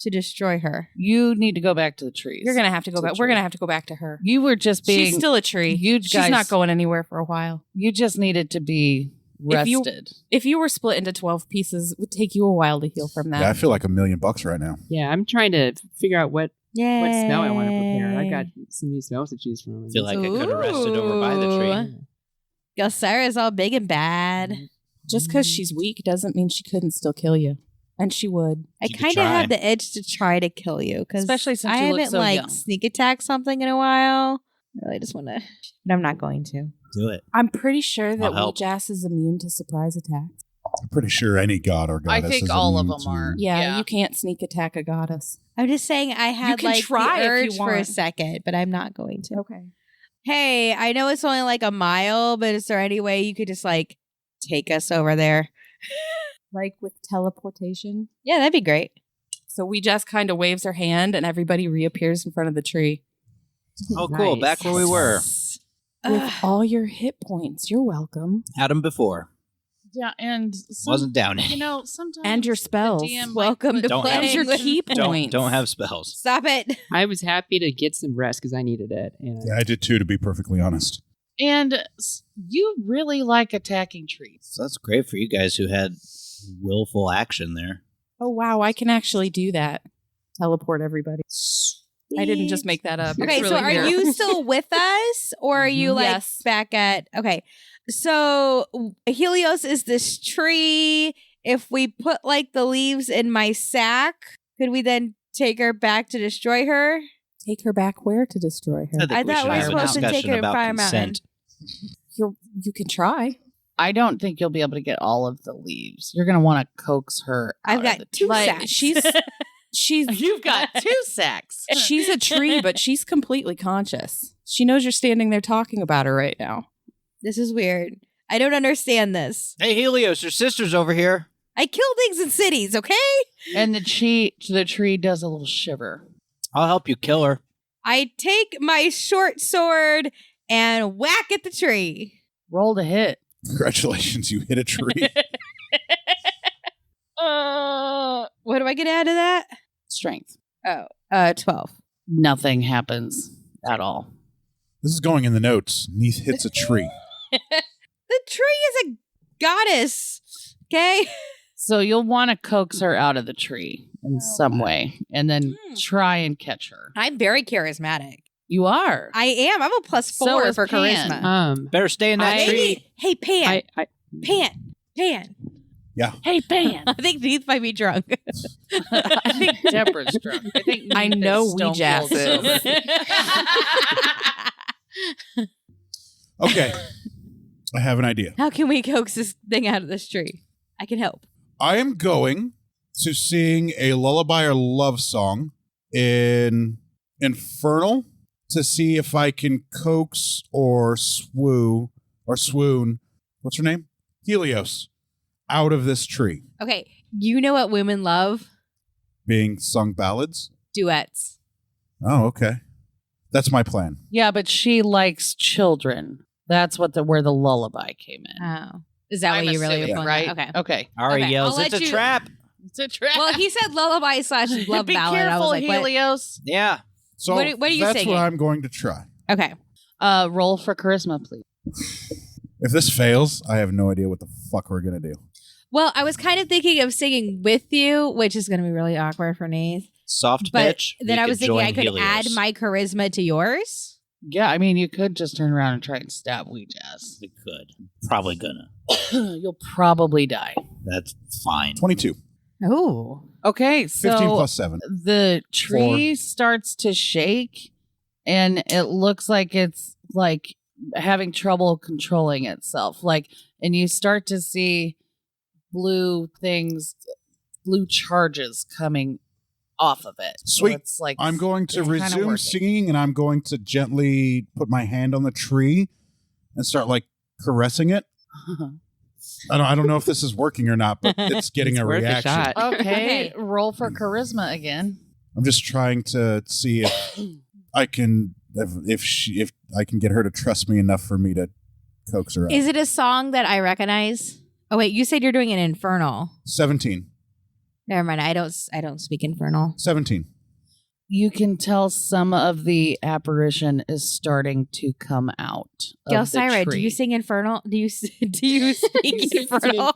to destroy her? You need to go back to the trees. You're gonna have to go It's a back. We're tree. gonna have to go back to her. You were just being. She's still a tree. You She's guys- not going anywhere for a while. You just needed to be If you- rested. If you were split into 12 pieces, it would take you a while to heal from that. Yeah, I feel like $1 million right now. yeah, I'm trying to figure out what Yeah. spell I want to prepare. I've got some new spells to choose from. I feel like I could have rested over by the tree. Gelsira is all big and bad. Just because she's weak doesn't mean she couldn't still kill you. And she would. I You could kind of try. have the itch to try to kill you because Especially since I you look haven't so like young. sneak attack something in a while. I really just want to, but I'm not going to. Do it. I'm pretty sure that I'll help. Weejass is immune to surprise attacks. I'm pretty sure any god or I goddess think is all of immune them are. to- Yeah, Yeah. you can't sneak attack a goddess. I'm just saying I had can like try the if urge you for a want. second, but I'm not going to. Okay. Hey, I know it's only like a mile, but is there any way you could just like take us over there? Like with teleportation. Yeah, that'd be great. So Weejass kind of waves her hand and everybody reappears in front of the tree. Oh, cool. Nice. Back where we were. With all your hit points. You're welcome. Had them before. Yeah, and Wasn't down You any. know, sometimes And your the spells. DM might Welcome put- to Don't playing have- your with- key points. Don't have spells. Stop it. I was happy to get some rest because I needed it. And Yeah, I did too, to be perfectly honest. And you really like attacking trees. So that's great for you guys who had willful action there. Oh, wow. I can actually do that. Teleport everybody. I didn't just make that up. It's Okay, really so are here. you still with us or are you like Yes. back at okay. So Helios is this tree. If we put like the leaves in my sack, could we then take her back to destroy her? Take her back where to destroy her? I thought we were supposed to take her to Fire Mountain. You can try. I don't think you'll be able to get all of the leaves. You're going to want to coax her. I've out got of the two tree. sacks. She's You've got 2 sacks. she's a tree, but she's completely conscious. She knows you're standing there talking about her right now. This is weird. I don't understand this. Hey, Helios, your sister's over here. I kill things in cities, okay? And the tree does a little shiver. I'll help you kill her. I take my short sword and whack at the tree. Roll to hit. Congratulations, you hit a tree. What do I get out of that? Strength. 12. Nothing happens at all. This is going in the notes. Neith hits a tree. The tree is a goddess, okay? So you'll want to coax her out of the tree in some way and then try and catch her. I'm very charismatic. You are. I am. I'm a +4 So is for Pan. charisma. Better stay in that Maybe- tree. Hey, Pan. I Pan. Hey, Pan. I think Neith might be drunk. I think Deborah's drunk. I think I Neith know is stone Weejass cold is. sober. Okay. I have an idea. How can we coax this thing out of this tree? I can help. I am going to sing a lullaby or love song in Infernal to see if I can coax or swoon. What's her name? Helios. Out of this tree. Okay, you know what women love? Being sung ballads. Duets. Oh, okay. That's my plan. Yeah, but she likes children. That's where the lullaby came in. Oh. Is that I'm what you really assuming, were right? Okay. Okay. Ari Okay, yells, I'll it's let a you- trap. It's a trap. Well, he said lullaby / love Be ballad. I careful, was like, what? Helios. Yeah. So What are you that's singing? what I'm going to try. Okay. Roll for charisma, please. If this fails, I have no idea what the fuck we're going to do. Well, I was kind of thinking of singing with you, which is going to be really awkward for Neith. Soft But bitch. then you I was could thinking I join could Helios. add my charisma to yours. Yeah, I mean, you could just turn around and try and stab Weejass. We could. Probably gonna. You'll probably die. That's fine. 22. Oh. Okay, 15 so plus 7. the tree starts to shake, and it looks like it's like having trouble controlling itself. And you start to see blue charges coming off of it. So Sweet. it's like I'm going to it's kinda resume working. singing, and I'm going to gently put my hand on the tree and start caressing it. I don't know if this is working or not, but it's getting It's a worth a reaction. shot. Okay, roll for charisma again. I'm just trying to see if I can if I can get her to trust me enough for me to coax her out. Is it a song that I recognize? Oh wait, you said you're doing an infernal. 17. Never mind. I don't speak infernal. 17. You can tell some of the apparition is starting to come out. Gelsira, do you sing infernal? Do you speak infernal?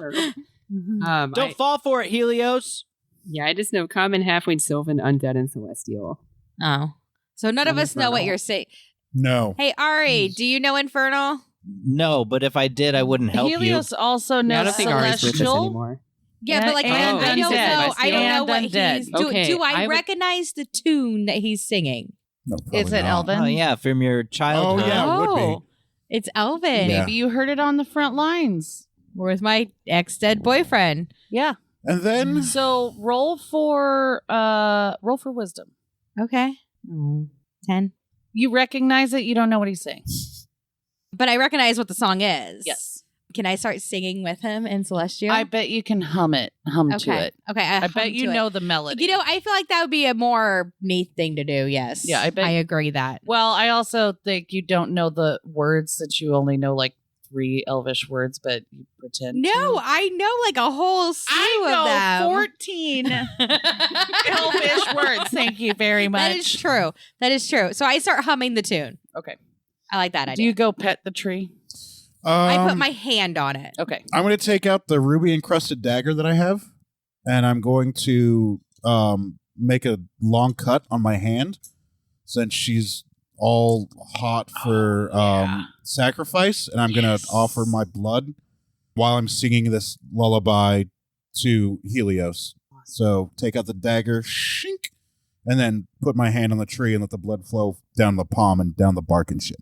Mm-hmm. Don't fall for it, Helios. Yeah, I just know common, halfway, sylvan, undead, and celestial. Oh, so none of I'm us know what infernal. you're saying. No. Hey Ari, do you know infernal? No, but if I did, I wouldn't help Helios also I knows don't think Ari's with us celestial. anymore. Yeah, Yeah, but like and I don't undead. know. I don't know And what undead. he's doing. Okay, Do I I would- recognize the tune that he's singing? No, probably Is it not. Elven? you. Oh, yeah, from your childhood. Oh, yeah, it would be. It's Elvin. Yeah. Maybe you heard it on the front lines. With my ex-dead boyfriend. Yeah. And then So roll for wisdom. Okay. 10. You recognize it. You don't know what he's saying. But I recognize what the song is. Yes. Can I start singing with him in Celestial? I bet you can hum to okay. it. Okay. I bet you know the melody. You know, I feel like that would be a more Neith thing to do. Yes. Yeah, I bet- I agree that. Well, I also think you don't know the words, that you only know 3 Elvish words, but you pretend. No, to. I know a whole slew of them. 14 Elvish words. Thank you very much. That is true. That is true. So I start humming the tune. Okay. I like that Do idea. you go pet the tree? I put my hand on it. Okay. I'm going to take out the ruby encrusted dagger that I have, and I'm going to make a long cut on my hand, since she's all hot for sacrifice, and I'm going to offer my blood while I'm singing this lullaby to Helios. So take out the dagger, shink, and then put my hand on the tree and let the blood flow down the palm and down the bark and shit.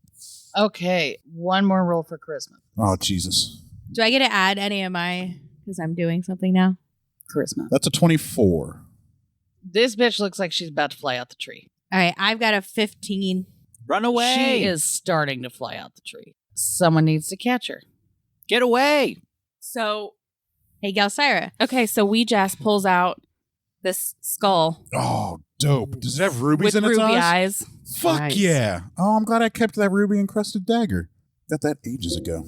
Okay. One more roll for charisma. Oh, Jesus. Do I get to add any of my, because I'm doing something now? Charisma. That's a 24. This bitch looks like she's about to fly out the tree. All right. I've got a 15. Run away. She is starting to fly out the tree. Someone needs to catch her. Get away. So, Hey, Gelsira. okay, so Weejass pulls out this skull Oh, dope. Does it have rubies with in its ruby eyes? eyes. Fuck Nice. yeah. Oh, I'm glad I kept that ruby encrusted dagger. Got that ages ago.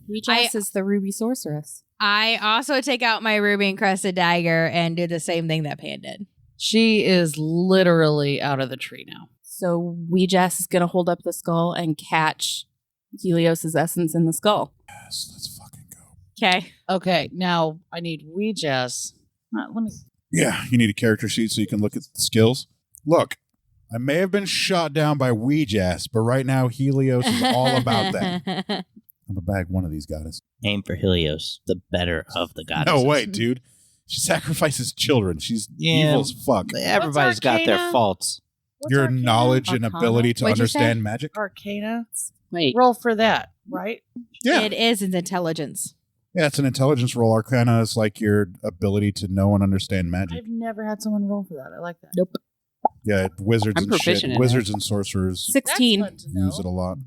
Weejass is the ruby sorceress. I also take out my ruby encrusted dagger and do the same thing that Pan did. She is literally out of the tree now. So Weejass is going to hold up the skull and catch Helios's essence in the skull. Yes, let's fucking go. Okay. Okay, now I need Weejass. Let me. Yeah, you need a character sheet so you can look at the skills. Look, I may have been shot down by Weejass, but right now Helios is all about that. I'm gonna bag one of these goddesses. Aim for Helios, the better of the goddesses. No, wait, dude. She sacrifices children. She's Yeah. evil as fuck. Everybody's got their Arcana? faults. What's Your Arcana? knowledge and Arcana? ability to What'd you understand say? magic. Arcana. Wait, Roll for that, right? Yeah. It is an intelligence. Yeah, it's an intelligence roll. Arcana is like your ability to know and understand magic. I've never had someone roll for that. I like that. Nope. Yeah, wizards I'm and shit. proficient in Wizards and sorcerers 16. That's fun to know. use it a lot.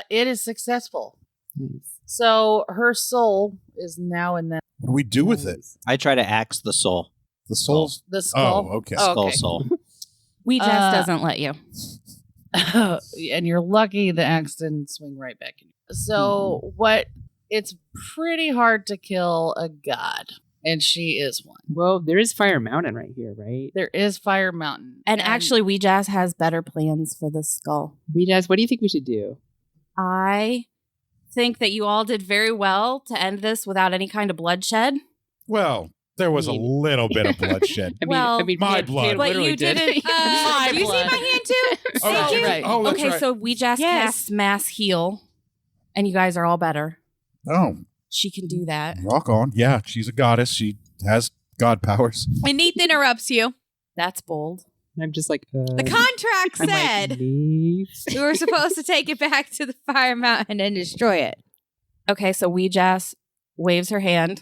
It is successful. Nice. So her soul is now in that What do we do with it? I try to axe the soul. The souls? the skull. Oh, okay. Oh, Skull okay. soul. Weejass doesn't let you. And you're lucky the axe didn't swing right back in. So it's pretty hard to kill a god, and she is one. Well, there is Fire Mountain right here, right? There is Fire Mountain. And actually, Weejass has better plans for this skull. Weejass, what do you think we should do? I think that you all did very well to end this without any kind of bloodshed. Well, there was a little bit of bloodshed. Well, my blood. But literally you did. didn't. Do you see my hand too? Oh, Thank you. right. Oh, that's Okay, right. so Weejass Yes. casts mass heal, and you guys are all better. Oh, She can do that. rock on. Yeah, she's a goddess. She has god powers. And Neith interrupts you. That's bold. I'm just like, The contract I'm said like, Neith. we were supposed to take it back to the Fire Mountain and destroy it. Okay, so Weejass waves her hand,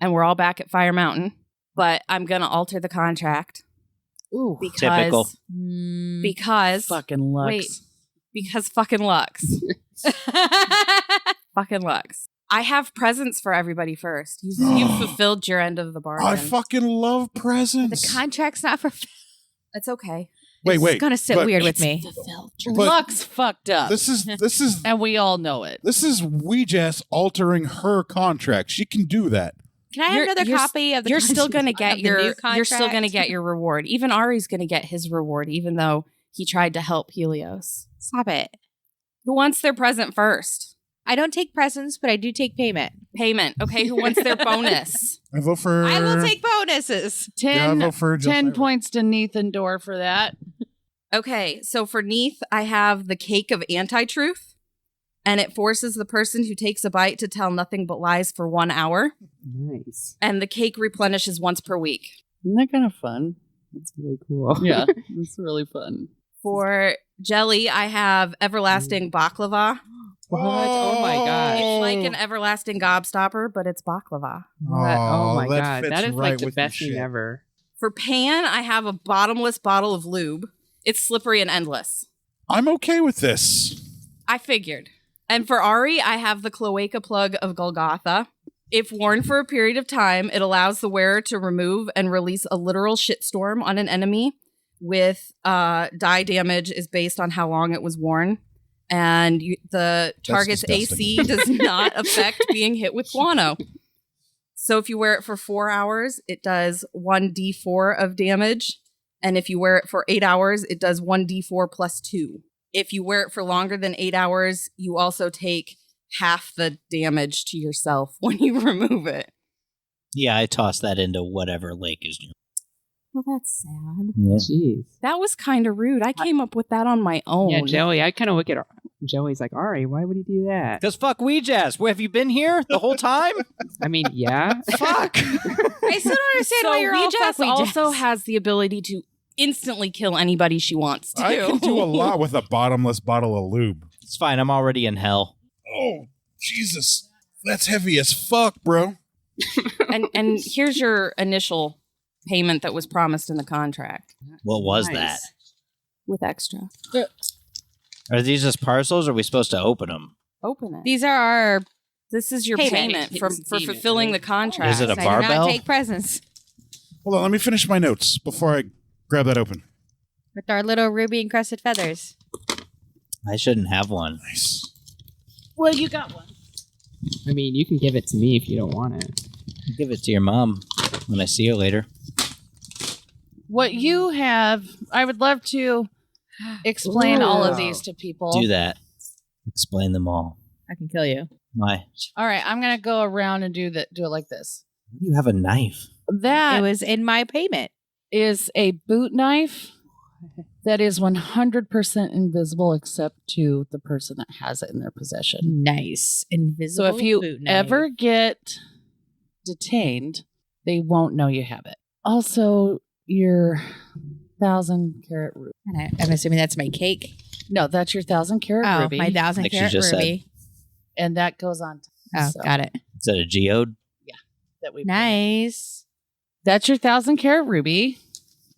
and we're all back at Fire Mountain. But I'm gonna alter the contract Ooh, because Typical. because fucking Lux. wait, because fucking Lux, fucking Lux. I have presents for everybody first. You've fulfilled your end of the bargain. I fucking love The presents. contract's not for. It's okay. Wait, It's gonna sit but weird with me. But Lux fucked up, This is and we all know it. this is Weejass altering her contract. She can do that. Can I have You're- another you're- copy of the? You're still gonna of get the your. new You're still gonna contract? get your reward. Even Ari's gonna get his reward, even though he tried to help Helios. Stop it. Who wants their present first? I don't take presents, but I do take payment. Payment. Okay, who wants their bonus? I vote for. I will take bonuses. 10, vote for 10 Gelsira. points to Neith and Door for that. Okay, so for Neith, I have the cake of anti-truth, and it forces the person who takes a bite to tell nothing but lies for 1 hour, Nice. and the cake replenishes once per week. Isn't that kind of fun? That's really cool. Yeah, it's really fun. For Jelly, I have everlasting baklava. What? Oh my gosh. It's like an everlasting gobstopper, but it's baklava. What? Oh my that god. fits That is right like the with your best thing shit. ever. For Pan, I have a bottomless bottle of lube. It's slippery and endless. I'm okay with this. I figured. And for Ari, I have the cloaca plug of Golgotha. If worn for a period of time, it allows the wearer to remove and release a literal shitstorm on an enemy with die damage is based on how long it was worn. And the target's AC does not affect being hit with guano. So if you wear it for 4 hours, it does 1d4 of damage. And if you wear it for 8 hours, it does 1d4 plus 2. If you wear it for longer than 8 hours, you also take half the damage to yourself when you remove it. Yeah, I toss that into whatever lake is near. Well, that's sad. Yeah. Jeez. That was kind of rude. I came up with that on my own. Yeah, Joey, I kind of look at Joey's like, Ari, why would he do that? Because fuck Weejass. Have you been here the whole time? I mean, yeah. Fuck. I still don't understand So why you're all Weejass fuck also Weejass. has the ability to instantly kill anybody she wants to. I can do a lot with a bottomless bottle of lube. It's fine. I'm already in hell. Oh, Jesus. That's heavy as fuck, bro. and here's your initial payment that was promised in the contract What was Nice. with extra. that? Are these just parcels or are we supposed to open them? Open it. These are our. This is your Payment. payment for It's payment, fulfilling right? the contract. Is it a I do barbell? not take presents Hold on, let me finish my notes before I grab that open. with our little ruby encrusted feathers. I shouldn't have one. Nice. Well, you got one. I mean, you can give it to me if you don't want it. Give it to your mom when I see her later. What you have, I would love to explain all of these to people. Do that. Explain them all. I can kill you. My. All right, I'm gonna go around and do it like this. You have a knife. That It was in my payment. is a boot knife that is 100% invisible except to the person that has it in their possession. Nice. Invisible. So if you boot knife. ever get detained, they won't know you have it. Also, your 1,000-carat ruby. And I'm assuming that's my cake. No, that's your 1,000-carat Oh, ruby. my 1,000 Like she carat just said. ruby. And that goes on. Oh, So, got it. Is that a geode? That we Nice. That's your 1,000-carat ruby,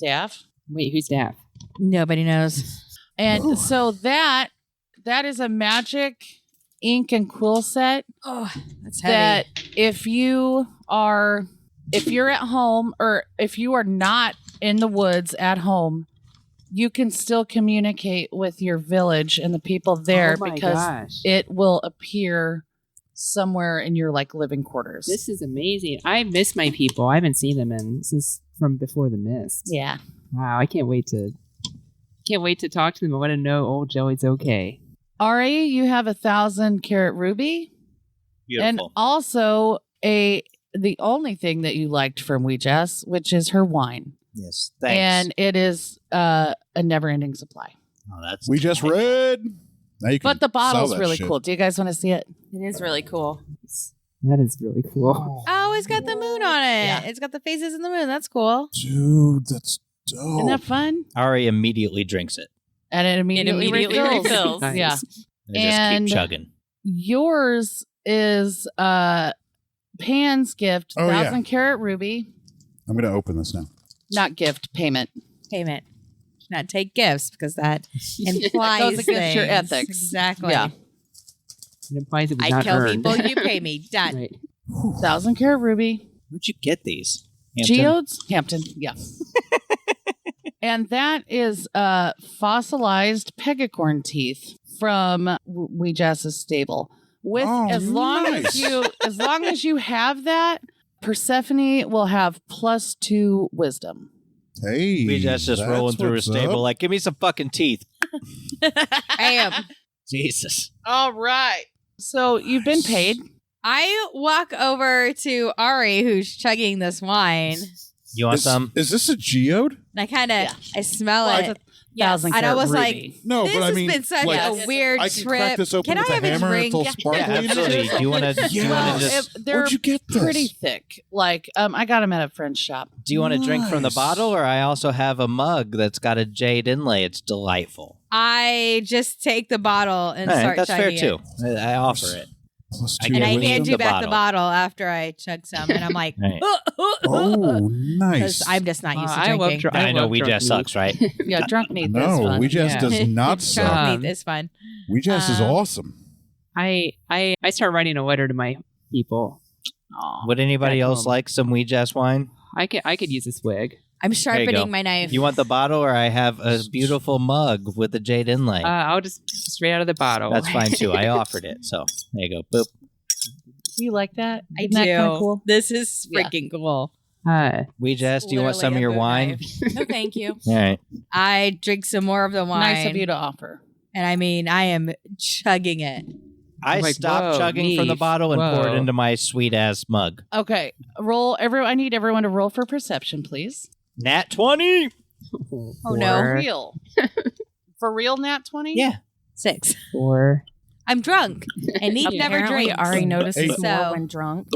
Daff. Wait, who's Daff? Nobody knows. And so that is a magic ink and quill set Oh, that's heavy. that if you're at home or if you are not in the woods at home, you can still communicate with your village and the people there Oh my because gosh. it will appear somewhere in your like living quarters. This is amazing. I miss my people. I haven't seen them since from before the mist. yeah. Wow, I can't wait to talk to them. I want to know old Joey's okay. Ari, you have 1,000 carat ruby. And Beautiful. also the only thing that you liked from Weejass, which is her wine. Yes. Thanks. And it is a never-ending supply. Oh, that's We just read. Now you can But the sell bottle's that really shit. cool. Do you guys want to see it? It is really cool. That is really cool. Oh, it's got the moon on it. Yeah. It's got the faces in the moon. That's cool. Dude, that's dope. Isn't that fun? Ari immediately drinks it. And it immediately, refills. refills. Yeah. I just And- keep chugging. Yours is Pan's gift, Oh, yeah. 1,000 carat ruby. I'm going to open this now. Not gift, payment. Payment. Not take gifts because that implies Goes against your things. ethics. Exactly. Yeah. It implies it was I not kill earned. people, you pay me. Done. Right. 1,000 carat ruby. Where'd you get these? Hampton? Geodes? Hampton, yeah. And that is fossilized pegacorn teeth from Weejass's stable. With Oh, as long nice. as you have that, Persephone will have +2 wisdom. Hey. We just that's rolling through his what's stable up. like, give me some fucking teeth. Bam. Jesus. All right. So you've been paid. I walk over to Ari, who's chugging this wine, You want Is, some? is this a geode? and I kind of I smell Well, it. it's 1,000 And I carat was like, ruby. No, this but I has mean, been such like, a weird I can trip. crack this open Can with I a have a hammer and drink? it'll sparkle. Yeah, absolutely. Do you want to? Do you want to just? They're Where'd you get this? pretty thick. Like, I got them at a friend's shop. Do you want to drink from the Nice. bottle, or I also have a mug that's got a jade inlay. It's delightful. I just take the bottle and All right, start that's fair chugging too. I offer it. Plus I two And I Yeah, we hand need you the back the bottle. bottle after I chug some, and I'm like, Right. Oh, 'cause nice. I'm just not used to I love drinking. dr- I know love we drunk just meat. sucks, right? Yeah, drunk Neith is no, fun. We just Yeah. does not Drunk suck. meat is fun. We just is Um, awesome. I start writing a letter to my people. Aw. Would anybody Back else home. like some Weejass wine? I could use a swig. I'm you go. sharpening my knife. You want the bottle, or I have a beautiful mug with the jade inlay? I'll just straight out of the bottle. That's fine too. I offered it, so there you go. Boop. Do you like that? I Isn't that do. kinda cool? This is Yeah. freaking cool. Weejass, do you want Literally some of a your boot wine? knife. No, thank you. All right. I drink some more of the wine. Nice of you to offer. And I mean, I am chugging it. I Like, stopped whoa, chugging from the Neith, bottle and poured whoa. into my sweet ass mug. Okay, I need everyone to roll for perception, please. Nat 20. Oh, no. For real. For real, Nat 20? Yeah. 6. 4. I'm drunk. And Neith never Apparently, drinks. Ari notices Hey. more So- when drunk.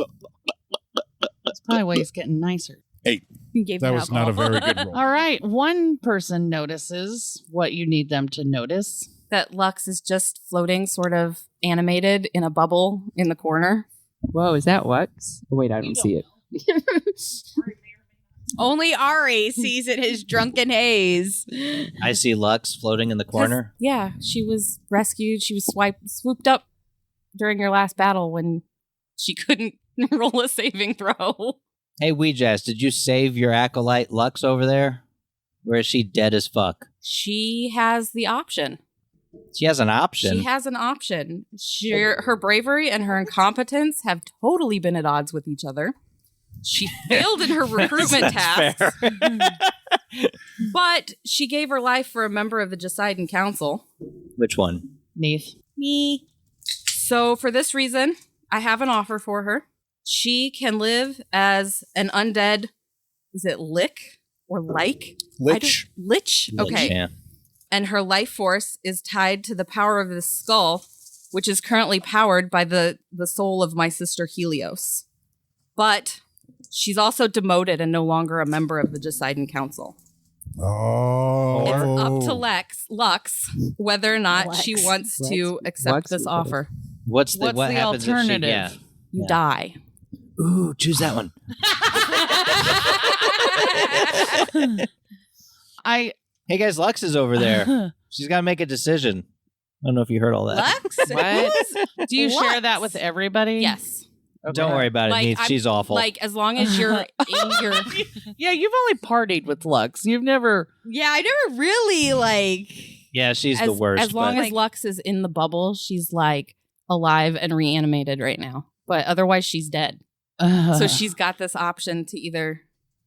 That's probably why he's getting nicer. You gave That me was not a alcohol. very good roll. All right, one person notices what you need them to notice. That Lux is just floating, sort of animated in a bubble in the corner. Whoa, is that Lux? Oh, wait, I don't see it. Only Ari sees it his drunken haze. I see Lux floating in the corner. Yeah, she was rescued. She was swooped up during your last battle when she couldn't roll a saving throw. Hey, Weejass, did you save your acolyte Lux over there? Or is she dead as fuck? She has the option. She has an option. She has an option. Her bravery and her incompetence have totally been at odds with each other. She failed in her recruitment That's task, fair. but she gave her life for a member of the Poseidon Council. Which one? Neith. Me. So for this reason, I have an offer for her. She can live as an undead, is it lick or like? Lich. Lich? Okay. Yeah. And her life force is tied to the power of this skull, which is currently powered by the soul of my sister Helios. But she's also demoted and no longer a member of the Poseidon Council. Oh. It's up to Lux whether or not she Lex. wants to accept Lux this is offer. What's What's what the happens alternative? if she, You Yeah. die. Ooh, choose that one. I Hey guys, Lux is over there. She's got to make a decision. I don't know if you heard all that. Lux? What? do you share Lux. that with everybody? Yes. Okay. Don't worry about it, Like, Neith. I'm- She's awful. Like, as long as you're in your... Yeah, you've only partied with Lux. You've never. Yeah, I never really like. yeah, she's as, the worst. As long but- as Lux is in the bubble, she's like alive and reanimated right now. But otherwise, she's dead. So she's got this option to either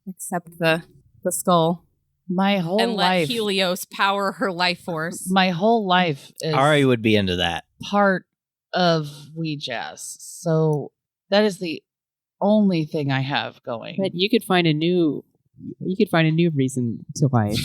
accept the skull my whole and let life. Helios power her life force. My whole life is Ari would be into that. part of Weejass. So that is the only thing I have going. But you could find a new reason to life.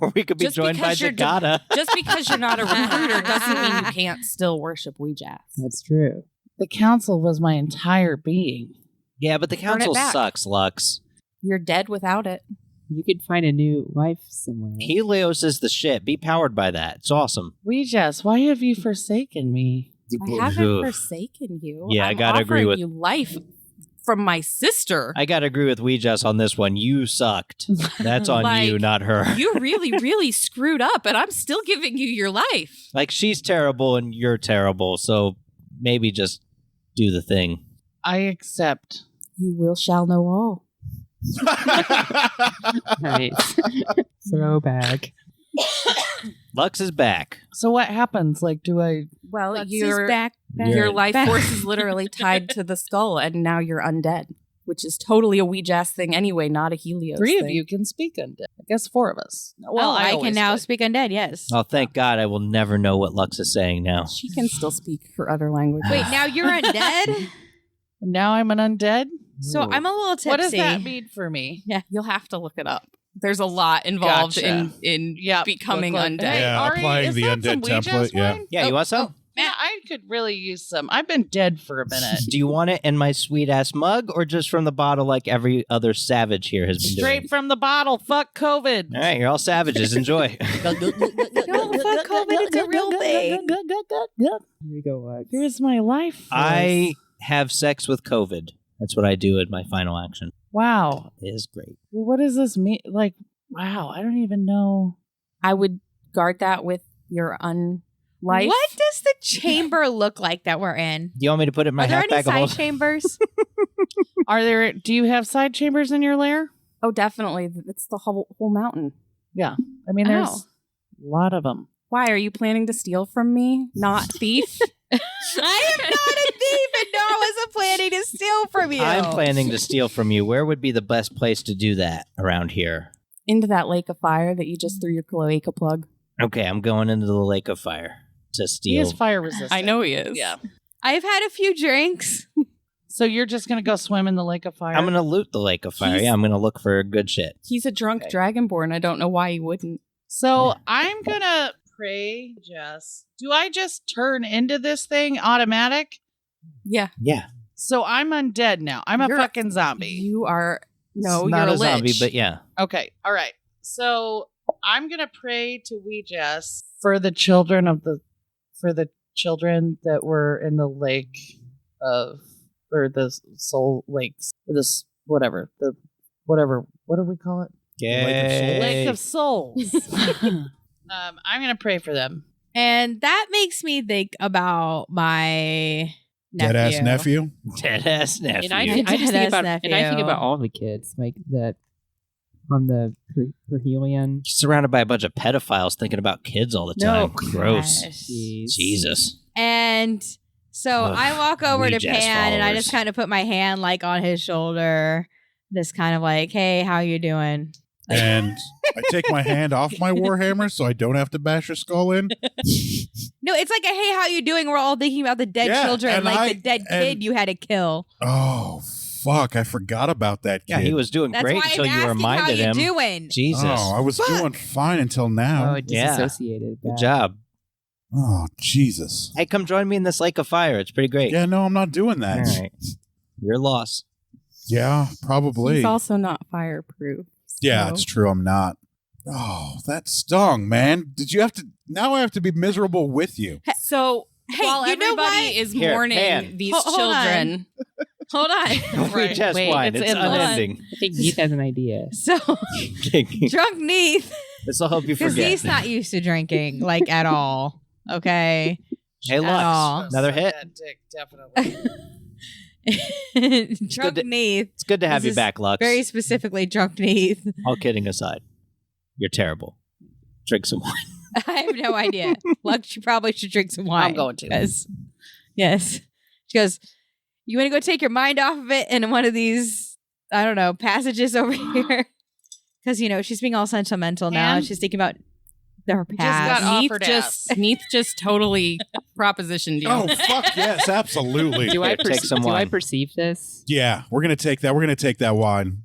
Or we could be Just joined by because you're Dagata. Just because you're not a recruiter doesn't mean you can't still worship Weejass. That's true. The council was my entire being. Yeah, but the Turn it council back. sucks, Lux. You're dead without it. You could find a new life somewhere. Helios is the shit. Be powered by that. It's awesome. Weejass, why have you forsaken me? I haven't forsaken you. Yeah, I I'm gotta agree offering with- you life from my sister. I gotta agree with Weejass on this one. You sucked. That's on Like, you, not her. You really, really screwed up, and I'm still giving you your life. Like, she's terrible and you're terrible, so maybe just do the thing. I accept. You will shall know all. Nice. Throwback. Lux is back. So what happens? Like, do I? Well, Lux your is back. your life back. force is literally tied to the skull, and now you're undead, which is totally a Weejass thing anyway, not a Helios Three thing. of you can speak undead. I guess 4 of us. Well, I always can now did. speak undead. Yes. Oh, thank God I will never know what Lux is saying now. She can still speak for other languages. Wait, now you're undead. Now I'm an undead. So I'm a little tipsy. What does that mean for me? You'll have to look it up. There's a lot involved Gotcha. in Yep. becoming Look, look. undead. Hey, Yeah, Ari, applying is the that undead some template, Weejass yeah. wine? Yeah, you want some? Yeah, I could really use some. I've been dead for a minute. Do you want it in my sweet ass mug or just from the bottle like every other savage here has been Straight doing? from the bottle. Fuck COVID. All right, you're all savages. Enjoy. No, fuck COVID. It's a real thing. Here we go, Lux. Here's my life. force. I have sex with COVID. That's what I do at my final action. Wow. It is great. Well, what does this mean? Like, wow. I don't even know. I would guard that with your unlife. What does the chamber look like that we're in? Do you want me to put it in my Are there half any bag of side holes? chambers? Do you have side chambers in your lair? Oh, definitely. It's the whole mountain. Yeah. I mean, there's Oh. a lot of them. Why are you planning to steal from me? Not thief. I am not a thief, and nor was I planning to steal from you. I'm planning to steal from you. Where would be the best place to do that around here? Into that lake of fire that you just threw your cloaca plug. Okay, I'm going into the lake of fire to He steal. is fire resistant. I know he is. Yeah. I've had a few drinks. So you're just going to go swim in the lake of fire? I'm going to loot the lake of fire. He's- Yeah, I'm going to look for good shit. He's a drunk Okay. dragonborn. I don't know why he wouldn't. So I'm going to pray, Jess. Do I just turn into this thing automatic? Yeah. Yeah. So I'm undead now. I'm a You're- fucking zombie. You are. No, It's not you're a zombie, lich. but yeah. Okay. All right. So I'm going to pray to Weejass for the children that were in the lake of, or the soul lakes, or this, whatever, what do we call it? Yay. Lake of Souls. I'm going to pray for them. And that makes me think about my nephew. Dead ass nephew. Dead ass nephew. And I Dead just think ass about and I think nephew. about all the kids like that from the Perhelion. Surrounded by a bunch of pedophiles thinking about kids all the time. Gross. Gosh. Jesus. And so Ugh, I walk over to Weejass Pan and I followers. just kind of put my hand like on his shoulder, just kind of like, hey, how you doing? And I take my hand off my warhammer so I don't have to bash your skull in. No, it's like a hey, how you doing? We're all thinking about the dead Yeah, children, and like I- the dead and- kid you had to kill. Oh, fuck. I forgot about that kid. Yeah, he was doing That's great why until I'm you asking how reminded you him. doing. Jesus. Oh, I was doing fine until now. Oh, Yeah. disassociated. Good that. job. Oh, Jesus. Hey, come join me in this lake of fire. It's pretty great. Yeah, no, I'm not doing All that. right. Your loss. Yeah, probably. He's also not fireproof. Yeah, so- it's true. I'm not. Oh, that stung, man. Did you have to? Now I have to be miserable with you. So Hey, while you know everybody what? is Here, mourning Pan. these Hold on. children, Hold on. We just Wait, wine. it's It's in the- unending. I think Neith has an idea. So, drunk Neith This will help you Because forget. he's not used to drinking, like, at all. Okay? Hey, at all. Lux, another hit. Definitely. Drunk Neith. It's good to have This you is back, Lux. Very specifically, Drunk Neith. All kidding aside, you're terrible. Drink some wine. I have no idea. Lux, you probably should drink some wine. I'm going to. Yes. She goes, you want to go take your mind off of it in one of these, I don't know, passages over here? Because, she's being all sentimental now. And- She's thinking about her got past. offered ass. Neith just totally propositioned you. Oh, fuck yes, absolutely. Do I Take some do I wine. perceive this? Yeah, we're going to take that. We're going to take that wine.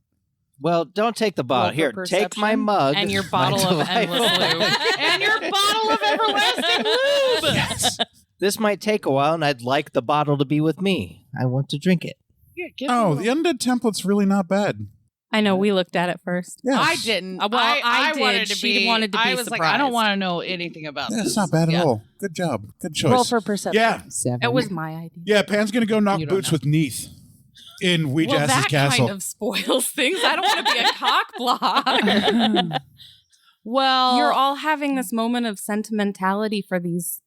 Well, don't take the bottle. Roll for Here, take my perception. mug. And your my bottle of delightful- endless lube. And your bottle of everlasting lube. Yes. This might take a while, and I'd like the bottle to be with me. I want to drink it. Yeah, give Oh, me the undead template's really not bad. I know, we looked at it first. Yes. I didn't. Well, I did. wanted to She be. wanted to be I was like, I don't surprised. want to know anything about Yeah, this. it's not bad Yeah. at all. Good job. Good choice. Roll for perception. Yeah. 7. It was my idea. Yeah, Pan's going to go knock You don't boots know. with Neith in Well, Weejass's that castle. kind of spoils things. I don't want to be a cock block. Well, You're all having this moment of sentimentality for these.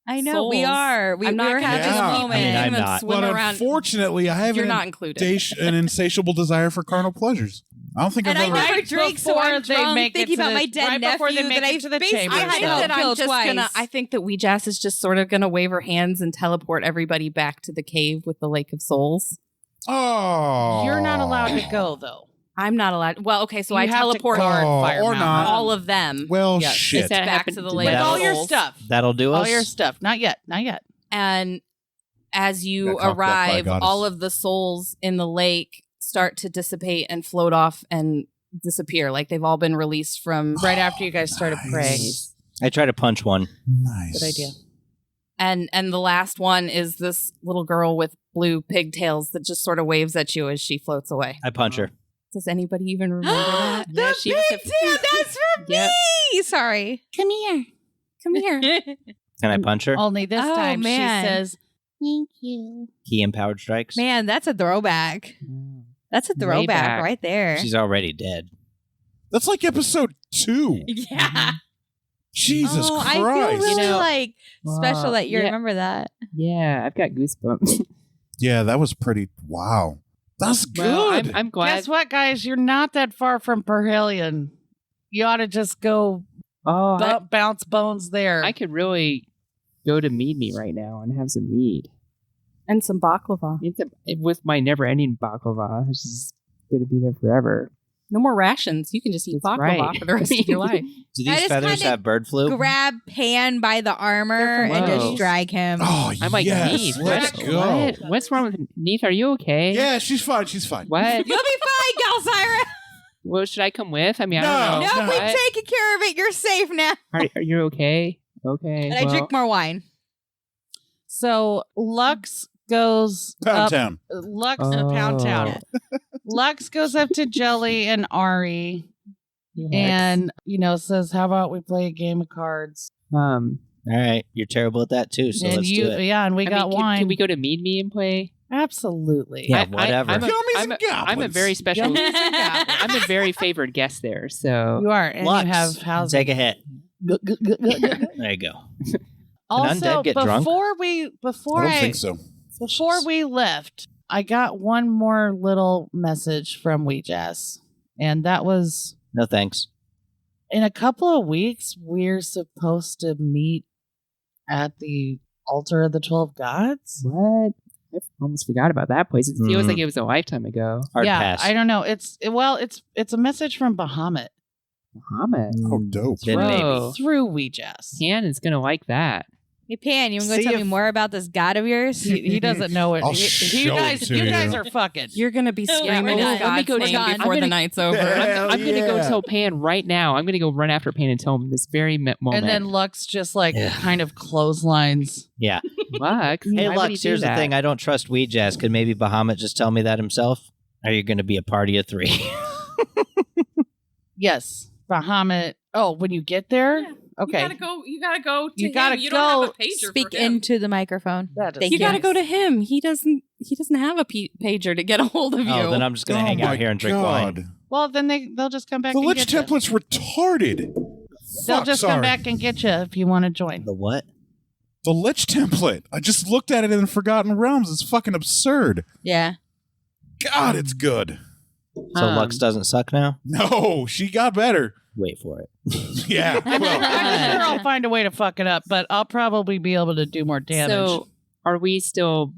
I know, we souls. are. We I'm not were gonna having Yeah. a moment. I mean, I'm Even not. swim But around. unfortunately, I have You're an, not included. an insatiable desire for carnal pleasures. I don't think And I've I ever... never drink, so before I'm they drunk make it thinking to about the- my dead right nephew before they make that it I've to the basically chambers, had I to think that I'm kill just twice. gonna. I think that Weejass is just sort of gonna wave her hands and teleport everybody back to the cave with the Lake of Souls. Oh. you're not allowed to go though. I'm not allowed. Well, okay, so You I have to teleport guard Oh, Fire or Mountain. not. all of them Well, Yes. shit. Is that back happened- to the did Lake With of all Souls. your stuff. That'll do us. All your stuff. Not yet. Not yet. And as you Got cocked up by a arrive, goddess. all of the souls in the lake start to dissipate and float off and disappear. Like they've all been released from. Right after you guys started praying. Nice. I try to punch one. Nice. Good idea. And the last one is this little girl with blue pigtails that just sort of waves at you as she floats away. I punch her. Does anybody even remember that? The she was a- pigtail, that's from Yep. me. Sorry. Come here. Come here. Can I punch her? Only this Oh, time man. she says, "Thank you." Key empowered strikes. Man, that's a throwback. That's a Way throwback back. right there. She's already dead. That's like episode 2. Yeah. Jesus oh, Christ. I feel really You know- like special that you Yeah. remember that. Yeah, I've got goosebumps. Yeah, that was pretty... Wow. That's good. Well, I'm glad. Guess what, guys? You're not that far from Perhelion. You ought to just go bounce bones there. I could really go to Mead Me right now and have some mead. And some baklava. With my never-ending baklava, this is going to be there forever. No more rations. You can just eat That's baklava right. for the rest of your life. Do I these just feathers kinda have bird flu? Grab Pan by the armor They're and from just Whoa. drag him. Oh, I'm like, yes. Neith, Let's what? go. What's wrong with Neith? Are you okay? Yeah, she's fine. She's fine. What? You'll be fine, Gelsira. Well, should I come with? I mean, I No. don't know. No, we've What? taken care of it. You're safe now. Are you okay? Okay. And I well, drink more wine. So Lux goes Pound up. Town. Lux Pound Town. Lux goes up to Jelly and Ari and says, "How about we play a game of cards?" All right, you're terrible at that too. So and let's do it. yeah, and we I got mean, wine. Can we go to Mead Me and play? Absolutely. Yeah, whatever. I'm a, Gummies I'm, and a, I'm a goblins. very special. I'm a very favored guest there. So You are, and Lux, you have housing. take a hit. There you go. Also, undead get drunk? before I don't think so. before we left, I got one more little message from Weejass, and that was No thanks. in a couple of weeks we're supposed to meet at the altar of the 12 gods. what? I almost forgot about that place. It feels Mhm. like it was a lifetime ago. Hard yeah, pass. I don't know. It's a message from Bahamut Muhammad. Oh, dope. Then maybe. Whoa. through Weejass. Pan is gonna like that. Hey, Pan, you want to See go tell if- me more about this god of yours? He doesn't know it. I'll You show guys, it to you guys you. are fucking. You're going to be screaming we're his done. Let me God's go name to- before I'm the gonna- night's over. Hell I'm gonna go yeah. tell Pan right now. I'm gonna go run after Pan and tell him this very moment. And then Lux just like Yeah. kind of clotheslines. Yeah. Lux, Hey, why would he Lux, do here's the that? thing. I don't trust Weejass. Could maybe Bahamut just tell me that himself? Are you going to be a party of 3? Yes, Bahamut. Oh, when you get there, okay. You gotta go to You him. gotta You don't have go a pager Speak for him. into the microphone. That is Thank You you. gotta go to him. He doesn't have a pager to get a hold of you. Oh, then I'm just going to hang my out here and drink God. wine. Well, then they'll just come back. The and Lich get you. Template's retarded. They'll Fuck, just sorry. come back and get you if you want to join. The what? The Lich template. I just looked at it in Forgotten Realms. It's fucking absurd. Yeah. God, it's good. So Lux doesn't suck now? No, she got better. Wait for it. Yeah. Well, I'm sure I'll find a way to fuck it up, but I'll probably be able to do more damage. So, are we still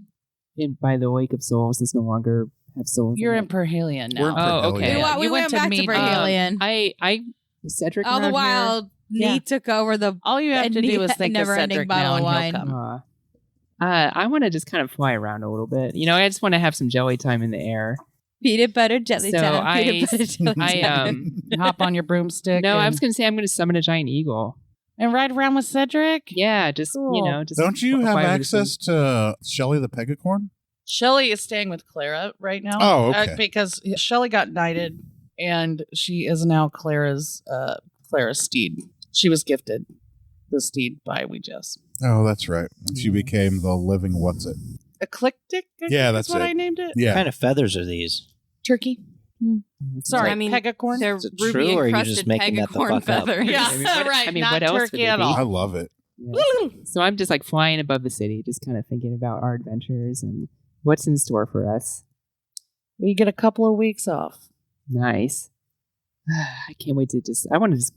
in by the Wake of Souls? Does no longer have souls? You're in it? Perhelion now. We're in Oh, Perhelion. okay. We, You we went went to back to meet, Perhelion. Is Cedric All the around while, Yeah. Neith took over the All you have to do is think of never-ending Cedric bottle now of and he'll wine. come. I want to just kind of fly around a little bit. I just want to have some jelly time in the air. Peanut butter jelly So time. Peanut butter jelly I time. Hop on your broomstick. No, I and, was going to say I'm going to summon a giant eagle. and ride around with Cedric. Yeah, just Cool. just don't you have fly over to access to Shelly the Pegacorn? Shelly is staying with Clara right now. Oh, okay. Because Shelly got knighted, and she is now Clara's steed. She was gifted the steed by Weejass. Oh, that's right. She became the living what's it? Eclectic? I Yeah, think that's is what it. I named it. Yeah. What kind of feathers are these? Turkey. Sorry, I mean, pegacorn. They're Is it ruby true, or are you encrusted just making that the pegacorn fuck up? feathers. Yeah, I mean, what- right. I mean, not what else would turkey it at be? all. I love it. Yeah. So I'm just like flying above the city, just kind of thinking about our adventures and what's in store for us. We get a couple of weeks off. Nice. I can't wait to I want to just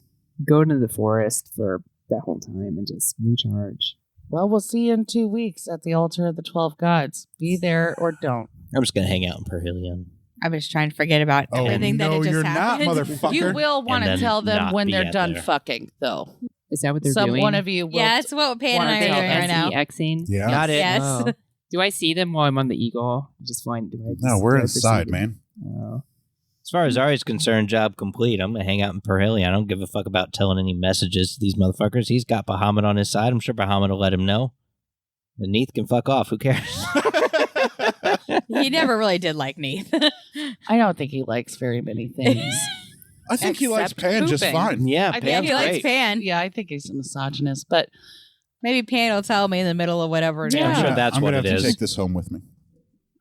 go into the forest for that whole time and just recharge. Well, we'll see you in 2 weeks at the altar of the 12 gods. Be there or don't. I'm just going to hang out in Perhelion. I'm just trying to forget about Oh, everything that no, had just you're happened. not, motherfucker. You will want And to then tell them not when be they're out done there. fucking, though. Is that what they're doing? One of you will. Yeah, that's what Pan and I are Wanna doing tell right now. Xing? Yeah. Got it. Yes. Oh. Do I see them while I'm on the eagle? Just fine. No, we're inside, man. Oh. As far as Ari's concerned, job complete. I'm going to hang out in Perhelion. I don't give a fuck about telling any messages to these motherfuckers. He's got Bahamut on his side. I'm sure Bahamut will let him know. And Neith can fuck off. Who cares? He never really did like Neith. I don't think he likes very many things. I think he likes Except Pan just pooping. fine. Yeah, I think Pan's he likes great. Pan. Yeah, I think he's a misogynist, but Maybe Pan will tell me in the middle of whatever it is. Yeah. I'm sure that's I'm what gonna it have is. to take this home with me.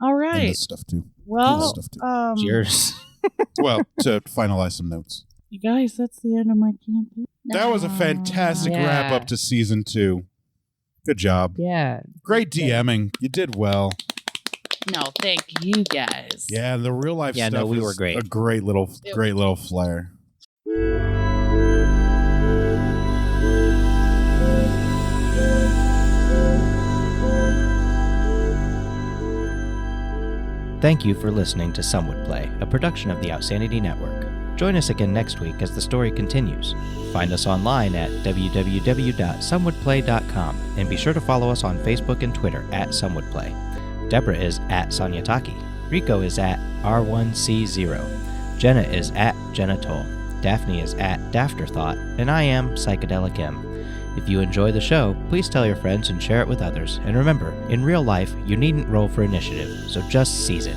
all And right. this stuff too. Well, This stuff too. It's yours. Well, to finalize some notes. you guys, that's the end of my campaign. That was a fantastic Yeah. wrap up to season 2. Good job. Yeah. Great DMing. You did well. No, thank you guys. Yeah, the real life Yeah, stuff no, we is were great. a great little flair. Thank you for listening to Some Would Play, a production of the Outsanity Network. Join us again next week as the story continues. Find us online at www.somewouldplay.com and be sure to follow us on Facebook and Twitter at SomeWouldPlay. Deborah is at Sanyataki. Rico is at R1C0. Jenna is at Jenna Toll. Daphne is at Dafterthought. And I am Psychedelic M. If you enjoy the show, please tell your friends and share it with others. And remember, in real life, you needn't roll for initiative, so just seize it.